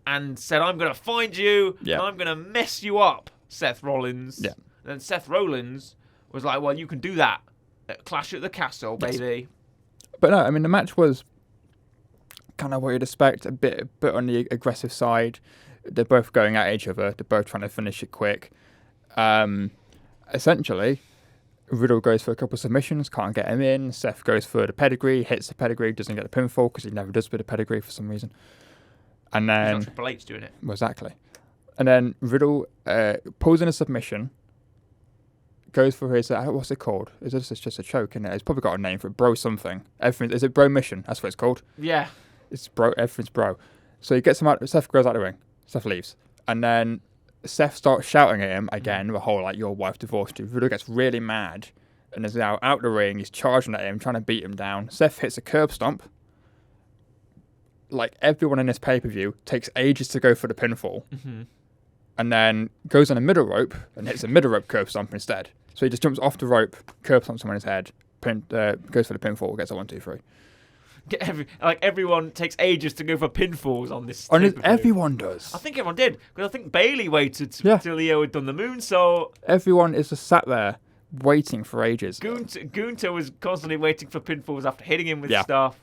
And said, "I'm going to find you. Yeah. And I'm going to mess you up, Seth Rollins." Yeah. And then Seth Rollins was like, "Well, you can do that at Clash at the Castle, baby." But no, I mean the match was kind of what you'd expect. A bit on the aggressive side. They're both going at each other. They're both trying to finish it quick. Essentially, Riddle goes for a couple of submissions, can't get him in. Seth goes for the pedigree, hits the pedigree, doesn't get the pinfall because he never does with the pedigree for some reason. And then He's not Triple H doing it. Well, exactly. And then Riddle pulls in a submission, goes for his what's it called? Is this just a choke? Isn't it? It's probably got a name for it. Bro something. Is it Bro Mission? That's what it's called. Yeah. It's bro. Everything's bro. So he gets him out. Seth goes out the ring. Seth leaves, and then Seth starts shouting at him again. The whole like your wife divorced you. Riddle gets really mad and is now out the ring. He's charging at him, trying to beat him down. Seth hits a curb stomp. like everyone in this pay-per-view takes ages to go for the pinfall, Mm-hmm. and then goes on a middle rope and hits a middle rope curb stomp instead. So he just jumps off the rope, curb stomps someone in his head, goes for the pinfall, gets a 1-2-3. Everyone takes ages to go for pinfalls on this. Everyone does. I think everyone did, because I think Bailey waited Yeah. till Leo had done the moonsault. Everyone is just sat there waiting for ages. Gunther was constantly waiting for pinfalls after hitting him with Yeah. stuff.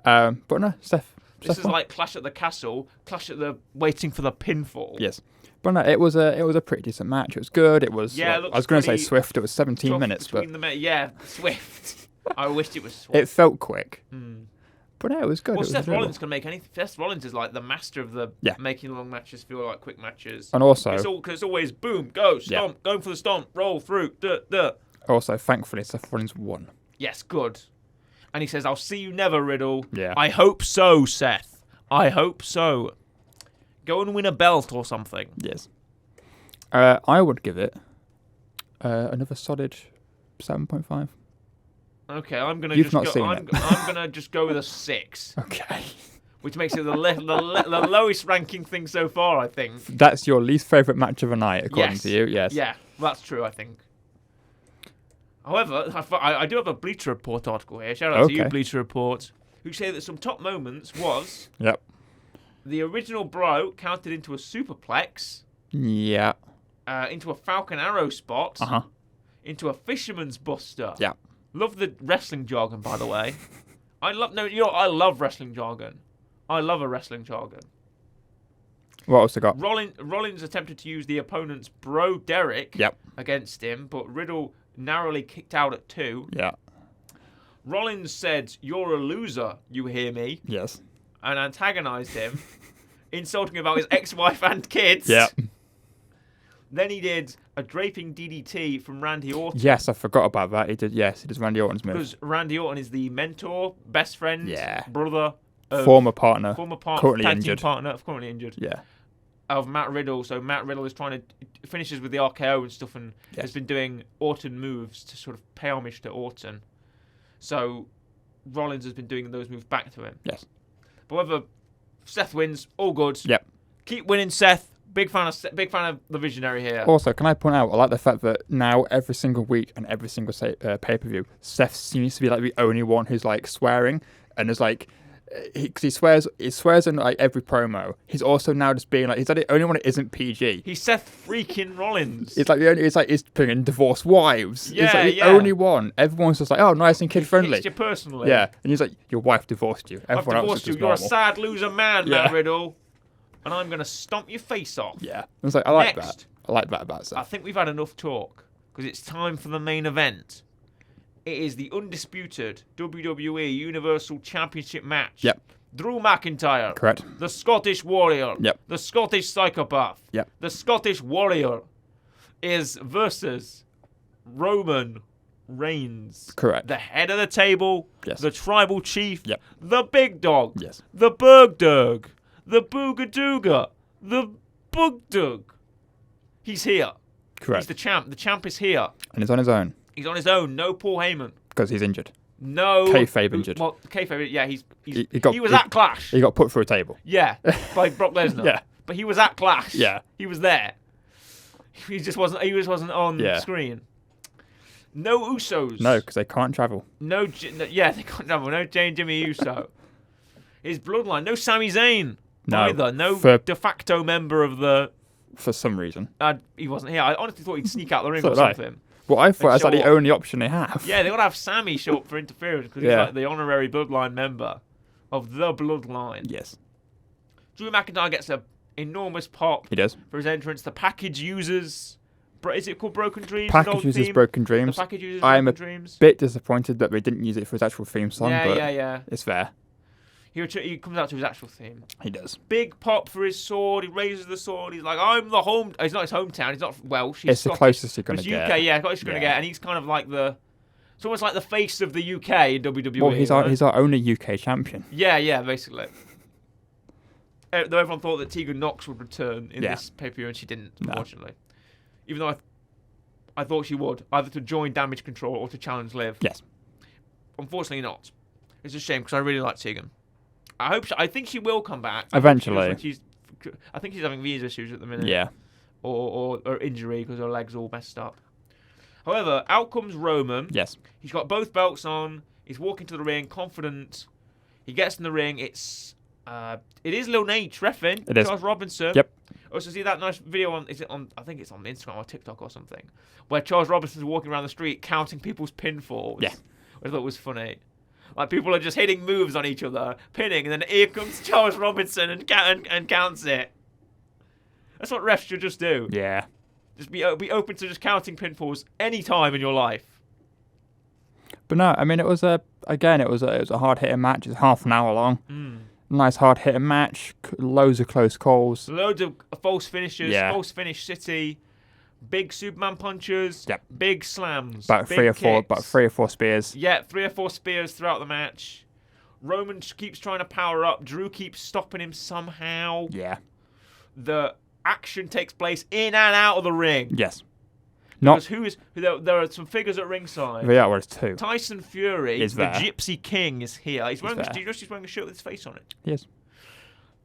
But no, Steph. This is like Clash at the Castle, Clash at the waiting for the pinfall. Yes. But no, it was a pretty decent match. It was good. It was. Yeah, I was going to say swift. It was 17 minutes, but swift. I wished it was swift. it felt quick. Mm. But no, it was good. Well, it was Seth enjoyable. Rollins can make anything. Seth Rollins is like the master of the making long matches feel like quick matches. And also, because it's always boom, go, stomp, going for the stomp, roll through, duh. Also, thankfully, Seth Rollins won. Yes, good. And he says, "I'll see you never, Riddle." Yeah. I hope so, Seth. I hope so. Go and win a belt or something. Yes. I would give it another solid 7.5. Okay, I'm gonna You've just not go. seen I'm it. gonna just go with a 6, Okay. which makes it the lowest ranking thing so far. I think. That's your least favourite match of the night, according Yes. to you. Yes. Yeah, that's true. I think. However, I do have a Bleacher Report article here. Shout out to you, Okay. Bleacher Report, who say that some top moments was Yep. the original bro counted into a superplex, Yeah. into a Falcon Arrow spot, into a Fisherman's Buster. Yeah. Love the wrestling jargon, by the way. I love wrestling jargon. I love a wrestling jargon. What else I got? Rollins attempted to use the opponent's bro Derek Yep. against him, but Riddle narrowly kicked out at 2. Yeah. Rollins said, "You're a loser, you hear me?" Yes. and antagonized him, insulting him about his ex-wife and kids. Yeah. Then he did a draping DDT from Randy Orton. Yes, I forgot about that. He did Randy Orton's move. Because Randy Orton is the mentor, best friend, brother, Former partner. currently Currently injured. currently injured. Yeah. Of Matt Riddle. So Matt Riddle is trying to finishes with the RKO and stuff, and has been doing Orton moves to sort of pay homage to Orton. So Rollins has been doing those moves back to him. Yes. But whether Seth wins, all good. Yep. Keep winning, Seth. Big fan of the Visionary here. Also, can I point out, I like the fact that now every single week and every single pay-per-view, Seth seems to be like the only one who's like swearing, and is like, because he swears in like every promo. He's also now just being like, he's like the only one that isn't PG. He's Seth freaking Rollins. It's like he's putting in divorced wives. Yeah, it's like the only one. Everyone's just like, oh, nice and kid friendly. It's you personally. Yeah, and he's like, your wife divorced you. I've Everyone else divorced is you. just You're a normal. sad loser man, Yeah. Matt Riddle. And I'm going to stomp your face off. Yeah, it's like I like Next. that. I like that about I Seth. think we've had enough talk, because it's time for the main event. It is the undisputed WWE Universal Championship match. Yep. Drew McIntyre. Correct. The Scottish Warrior. Yep. The Scottish Psychopath. Yep. The Scottish Warrior is versus Roman Reigns. Correct. The head of the table. Yes. The tribal chief. Yep. The big dog. Yes. The Bergdurg. The Boogadooga. The Bugdug. He's here. Correct. He's the champ. The champ is here. And he's on his own He's on his own. No Paul Heyman. because he's injured. No. Kayfabe injured. Well, kayfabe, yeah, He was at Clash. He got put through a table. Yeah, by Brock Lesnar. Yeah. But he was at Clash. Yeah. He was there. He just wasn't on screen. No Usos. No, because they can't travel. No, they can't travel. No Jimmy Uso. His bloodline. No Sami Zayn. No. Either. No de facto member of the... For some reason. He wasn't here. I honestly thought he'd sneak out the ring So or did I. something. Well, I thought that's like show the up. only option they have. Yeah, they got to have Sammy show up for interference because he's like the honorary bloodline member of the bloodline. Yes. Drew McIntyre gets an enormous pop He does. for his entrance. The package uses... Is it called Broken Dreams? Package uses Broken Dreams. The package uses I'm Broken a Dreams. bit disappointed that they didn't use it for his actual theme song, but Yeah. it's fair. He comes out to his actual theme. He does. Big pop for his sword. He raises the sword. He's like, I'm the home... It's not his hometown. He's not Welsh. He's It's the Scottish. closest you're going It's to UK, get. yeah, closest you're going to get. And he's kind of like the... It's almost like the face of the UK in WWE. Well, he's our only UK champion. Yeah, basically. Though everyone thought that Tegan Knox would return in this pay-per-view, and she didn't, unfortunately. Even though I thought she would, either to join Damage Control or to challenge Liv. Yes. Unfortunately not. It's a shame, because I really like Tegan. I hope. I think she will come back Eventually. I think she's having visa issues at the minute. Yeah. Or injury because her leg's all messed up. However, out comes Roman. Yes. He's got both belts on. He's walking to the ring, confident. He gets in the ring. It is Lil Nate reffing. It is. Charles Robinson. Yep. Also, see that nice video on? Is it on? I think it's on Instagram or TikTok or something, where Charles Robinson's walking around the street counting people's pinfalls. Yeah. I thought it was funny. Like people are just hitting moves on each other, pinning, and then here comes Charles Robinson and counts it. That's what refs should just do. Yeah. Just be open to just counting pinfalls any time in your life. But no, I mean, it was a hard hitting match. It's half an hour long. Nice hard hitting match. Loads of close calls. Loads of false finishes. Yeah. False finish city. Big Superman punches. Yep. Big slams. About big three or four spears. Yeah, 3 or 4 spears throughout the match. Roman keeps trying to power up. Drew keeps stopping him somehow. Yeah. The action takes place in and out of the ring. Yes. Because there are some figures at ringside. Yeah, well, it's 2. Tyson Fury, is the there. Gypsy King, is here. He's wearing there. he's wearing a shirt with his face on it. He is.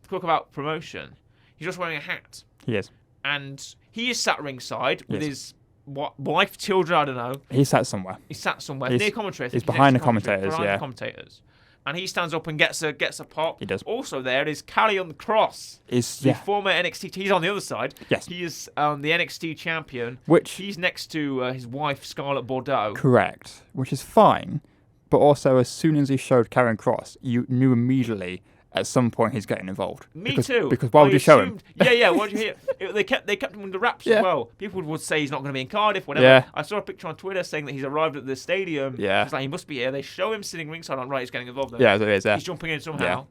Talk about promotion. He's just wearing a hat. He is. And he is sat ringside with Yes. his wife, children, I don't know. He sat somewhere. He's sat somewhere He's- near commentary. he's behind the commentators, behind yeah. the commentators. And he stands up and gets a pop. He does. Also there is Karrion Kross, the former NXT. He's on the other side. Yes. He is the NXT champion. Which He's next to his wife, Scarlett Bordeaux. correct, which is fine, but also as soon as he showed Karen Cross, you knew immediately at some point he's getting involved. Me too. Because why would you show him? Yeah. What did you hear? They kept him under wraps Yeah. as well. People would say he's not going to be in Cardiff, whatever. Yeah. I saw a picture on Twitter saying that he's arrived at the stadium. Yeah. It's like he must be here. They show him sitting ringside. I'm right. He's getting involved. Then. Yeah, there is. Yeah. He's jumping in somehow.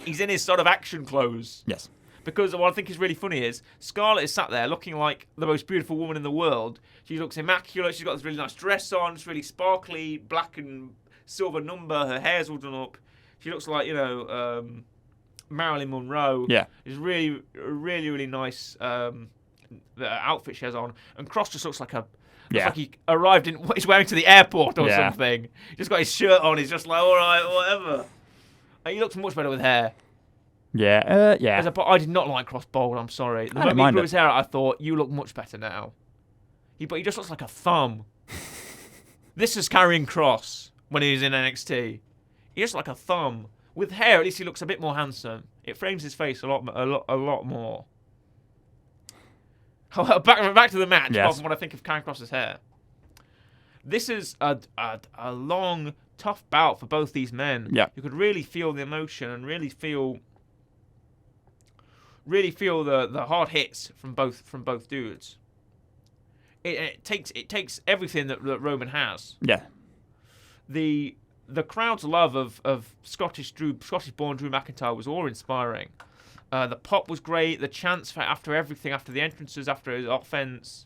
He's in his sort of action clothes. Yes. Because what I think is really funny is Scarlett is sat there looking like the most beautiful woman in the world. She looks immaculate. She's got this really nice dress on. It's really sparkly, black and silver number. Her hair's all done up. She looks like, Marilyn Monroe. Yeah. It's really nice the outfit she has on. And Cross just looks like like he arrived he's wearing to the airport or something. He's just got his shirt on. He's just like, all right, whatever. And he looks much better with hair. Yeah. I did not like Cross bald. I'm sorry. The moment he grew his hair out, I thought you look much better now. But he just looks like a thumb. This is Karrion Kross when he was in NXT. He looks like a thumb with hair. At least he looks a bit more handsome. It frames his face a lot more. Back to the match. Yes. Apart from what I think of Karrion Kross's hair. This is a long, tough bout for both these men. Yeah. You could really feel the emotion and really feel the hard hits from both dudes. It takes everything that Roman has. Yeah. The crowd's love of Scottish-born Drew McIntyre was awe-inspiring. The pop was great. The chants after everything, after the entrances, after his offense.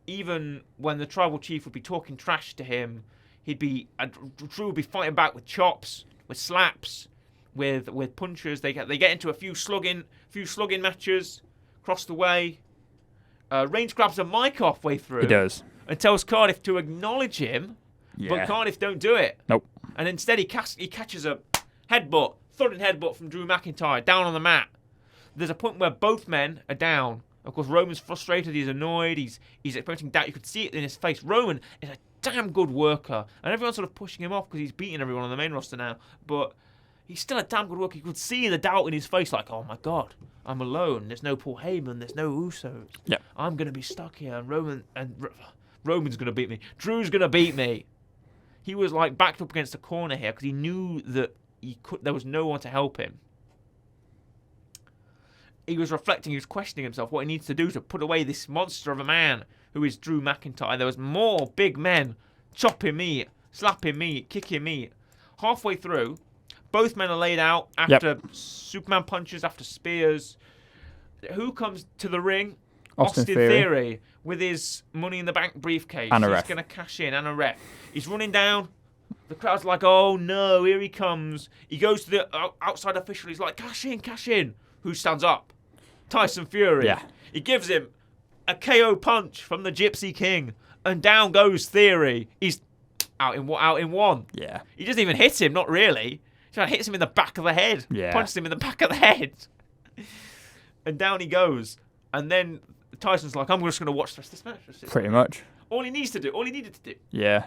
Even when the tribal chief would be talking trash to him, Drew would be fighting back with chops, with slaps, with punches. They get into a few slugging matches across the way. Reigns grabs a mic halfway through. He does. And tells Cardiff to acknowledge him, but Cardiff don't do it. Nope. And instead he catches a thudding headbutt from Drew McIntyre down on the mat. There's a point where both men are down. Of course, Roman's frustrated. He's annoyed. He's experiencing doubt. You could see it in his face. Roman is a damn good worker, and everyone's sort of pushing him off because he's beating everyone on the main roster now. But he's still a damn good worker. You could see the doubt in his face, like, oh my God, I'm alone. There's no Paul Heyman. There's no Usos. Yeah. I'm gonna be stuck here, and Roman's gonna beat me. Drew's gonna beat me. He was like backed up against the corner here because he knew that there was no one to help him. He was reflecting, he was questioning himself what he needs to do to put away this monster of a man who is Drew McIntyre. There was more big men chopping me, slapping me, kicking me. Halfway through, both men are laid out after Superman punches, after spears. Who comes to the ring? Austin Theory. With his Money in the Bank briefcase. And a He's ref. going to cash in, and a ref. He's running down. The crowd's like, oh no, here he comes. He goes to the outside official. He's like, cash in, cash in. Who stands up? Tyson Fury. Yeah. He gives him a KO punch from the Gypsy King, and down goes Theory. He's out in one. Yeah. He doesn't even hit him, not really. So hits him in the back of the head. Yeah. Punches him in the back of the head. And down he goes. And then Tyson's like, I'm just going to watch the rest of this match. Pretty much. All he needed to do. Yeah.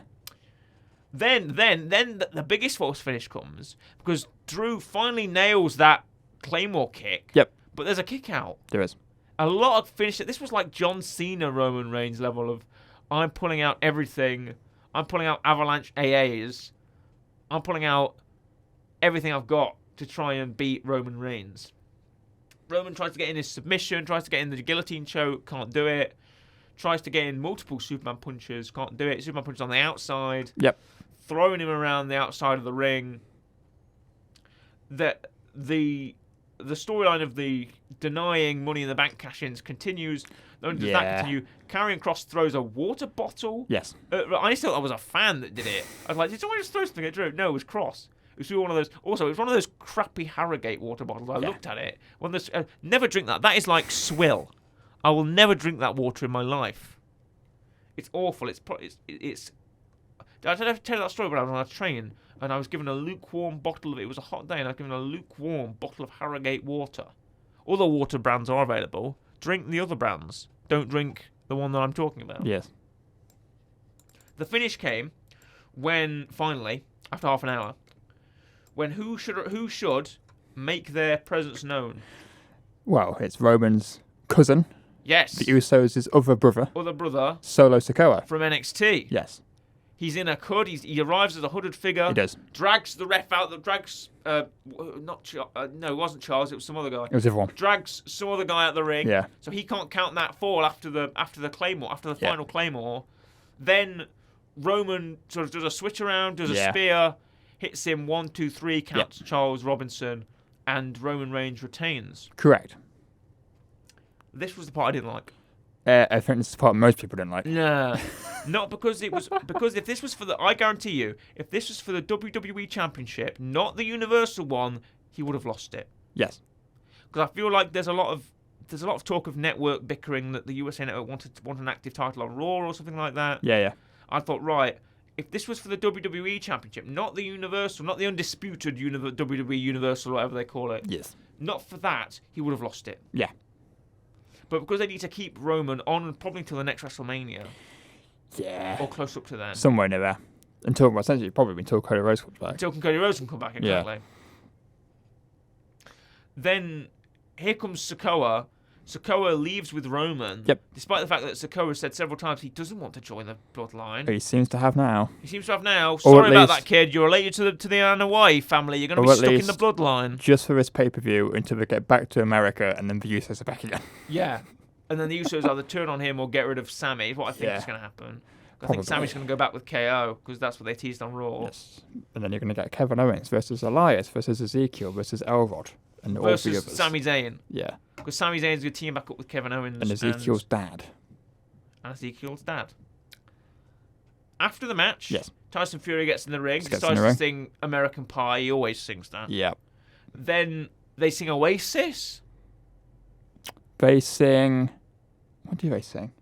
Then the biggest false finish comes because Drew finally nails that Claymore kick. Yep. But there's a kick out. There is. A lot of finish. This was like John Cena Roman Reigns level of I'm pulling out everything. I'm pulling out Avalanche AAs. I'm pulling out everything I've got to try and beat Roman Reigns. Roman tries to get in his submission, tries to get in the guillotine choke, can't do it. Tries to get in multiple Superman punches, can't do it. Superman punches on the outside. Yep. Throwing him around the outside of the ring. The storyline of the denying Money in the Bank cash-ins continues. Not only does that continue, Karrion Kross throws a water bottle. Yes. I just thought I was a fan that did it. I was like, did someone just throw something at Drew? No, it was Kross. It was one of those. Also, it was one of those crappy Harrogate water bottles. I looked at it. One of those, never drink that. That is like swill. I will never drink that water in my life. It's awful. It's. I don't know if to tell you that story, but I was on a train and I was given a lukewarm bottle of it. It was a hot day and I was given a lukewarm bottle of Harrogate water. Other water brands are available. Drink the other brands. Don't drink the one that I'm talking about. Yes. The finish came when finally, after half an hour, when who should make their presence known? Well, it's Roman's cousin. Yes. The Usos' other brother. Other brother. Solo Sikoa. From NXT. Yes. He's in a hood. He arrives as a hooded figure. He does. Drags the ref out. No, it wasn't Charles. It was some other guy. It was everyone. Drags some other guy out the ring. Yeah. So he can't count that fall after the Claymore, after the final Claymore. Then Roman sort of does a switch around, does a spear, hits him 1, 2, 3, counts Charles Robinson, and Roman Reigns retains. Correct. This was the part I didn't like. I think this is the part most people didn't like. Nah. Not because it was... Because if this was for the... I guarantee you, if this was for the WWE Championship, not the Universal one, he would have lost it. Yes. Because I feel like there's a lot of talk of network bickering that the USA Network want an active title on Raw or something like that. Yeah. I thought, right, if this was for the WWE Championship, not the Universal, not the undisputed WWE Universal, whatever they call it. Yes. Not for that, he would have lost it. Yeah. But because they need to keep Roman on probably until the next WrestleMania. Yeah. Or close up to then. Somewhere near there. Essentially, probably until Cody Rhodes comes back. Until Cody Rhodes can come back, exactly. Yeah. Then here comes Sikoa. Sikoa leaves with Roman. Yep. Despite the fact that Sikoa said several times he doesn't want to join the bloodline. He seems to have now. Sorry about that, kid. You're related to the Anoa'i family. You're going to be stuck in the bloodline. Just for this pay-per-view until they get back to America and then the Usos are back again. Yeah. And then the Usos either turn on him or get rid of Sammy. Is what I think is going to happen. I think Sammy's going to go back with KO because that's what they teased on Raw. Yes. And then you're going to get Kevin Owens versus Elias versus Ezekiel versus Elrod. And versus all the others. Sami Zayn. Yeah. Because Sami Zayn's going to team back up with Kevin Owens. And Ezekiel's dad. After the match, Tyson Fury gets in the ring. He starts to sing American Pie. He always sings that. Yeah. Then they sing Oasis. They sing... What do they sing?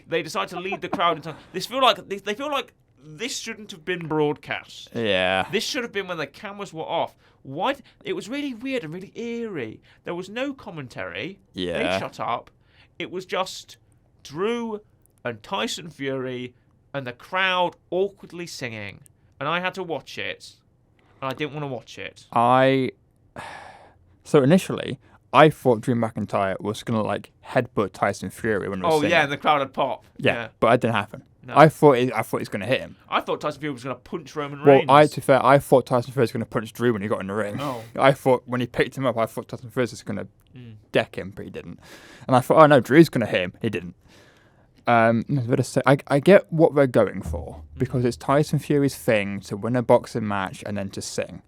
They decide to lead the crowd into... They feel like this shouldn't have been broadcast. Yeah. This should have been when the cameras were off. Why? It was really weird and really eerie. There was no commentary. Yeah. They shut up. It was just Drew and Tyson Fury and the crowd awkwardly singing. And I had to watch it. And I didn't want to watch it. So initially, I thought Drew McIntyre was going to headbutt Tyson Fury when he was singing. And the crowd would pop. Yeah, but it didn't happen. No. I thought he was going to hit him. I thought Tyson Fury was going to punch Roman Reigns. Well, to be fair, I thought Tyson Fury was going to punch Drew when he got in the ring. Oh. I thought when he picked him up, I thought Tyson Fury was going to deck him, but he didn't. And I thought, oh no, Drew's going to hit him. He didn't. I get what they're going for because it's Tyson Fury's thing to win a boxing match and then to sing,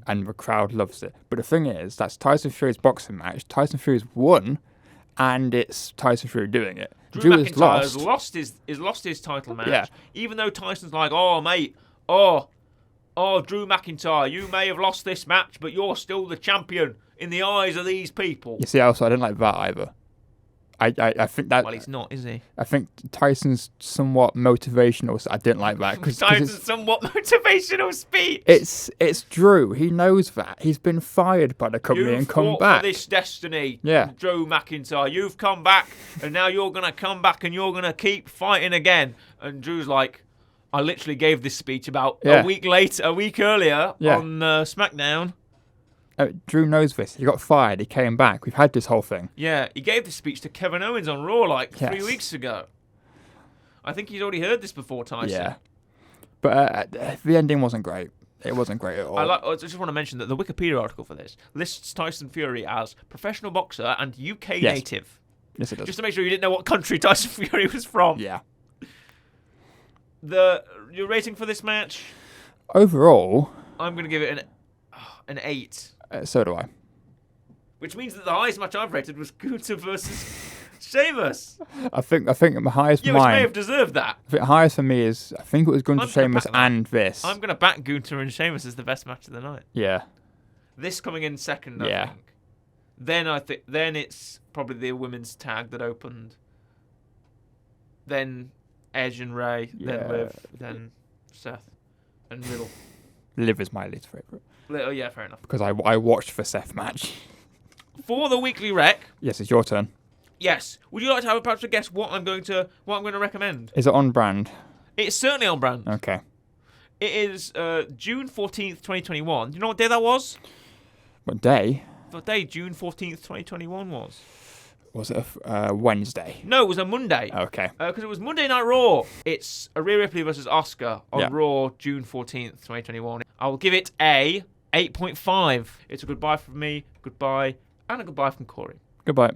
and the crowd loves it. But the thing is, that's Tyson Fury's boxing match. Tyson Fury's won, and it's Tyson Fury doing it. Drew McIntyre has lost his title match. Yeah. Even though Tyson's like, oh mate, Drew McIntyre, you may have lost this match, but you're still the champion in the eyes of these people. You see, also I didn't like that either. I think that. Well, he's not, is he? I think Tyson's somewhat motivational. So I didn't like that Tyson's somewhat motivational speech. It's Drew. He knows that he's been fired by the company and come back. For this destiny, Yeah. Drew McIntyre. You've come back, and now you're gonna come back, and you're gonna keep fighting again. And Drew's like, I literally gave this speech about a week earlier on SmackDown. Drew knows this. He got fired. He came back. We've had this whole thing. Yeah, he gave this speech to Kevin Owens on Raw like 3 weeks ago. I think he's already heard this before, Tyson. Yeah. But the ending wasn't great. It wasn't great at all. I just want to mention that the Wikipedia article for this lists Tyson Fury as professional boxer and UK native. Yes, it does. Just to make sure you didn't know what country Tyson Fury was from. Yeah. Your rating for this match? Overall, I'm going to give it an 8. So do I. Which means that the highest match I've rated was Gunther versus Sheamus. I think the highest which may have deserved that. I think the highest for me is, I think it was Gunther, Sheamus and this. I'm going to back Gunther and Sheamus as the best match of the night. Yeah. This coming in second, I think. Then it's probably the women's tag that opened. Then Edge and Ray. Then Liv. Then Seth and Riddle. Liv is my least favourite. Oh yeah, fair enough. Because I watched the Seth match. For the weekly rec. Yes, it's your turn. Yes. Would you like to have perhaps a guess what I'm going to recommend? Is it on brand? It's certainly on brand. Okay. It is June 14th, 2021. Do you know what day that was? What day? What day June 14th, 2021 was? Was it a Wednesday? No, it was a Monday. Okay. Because it was Monday Night Raw. It's Rhea Ripley versus Asuka on Raw, June 14th, 2021. I will give it a 8.5. It's a goodbye from me, goodbye, and a goodbye from Corey. Goodbye.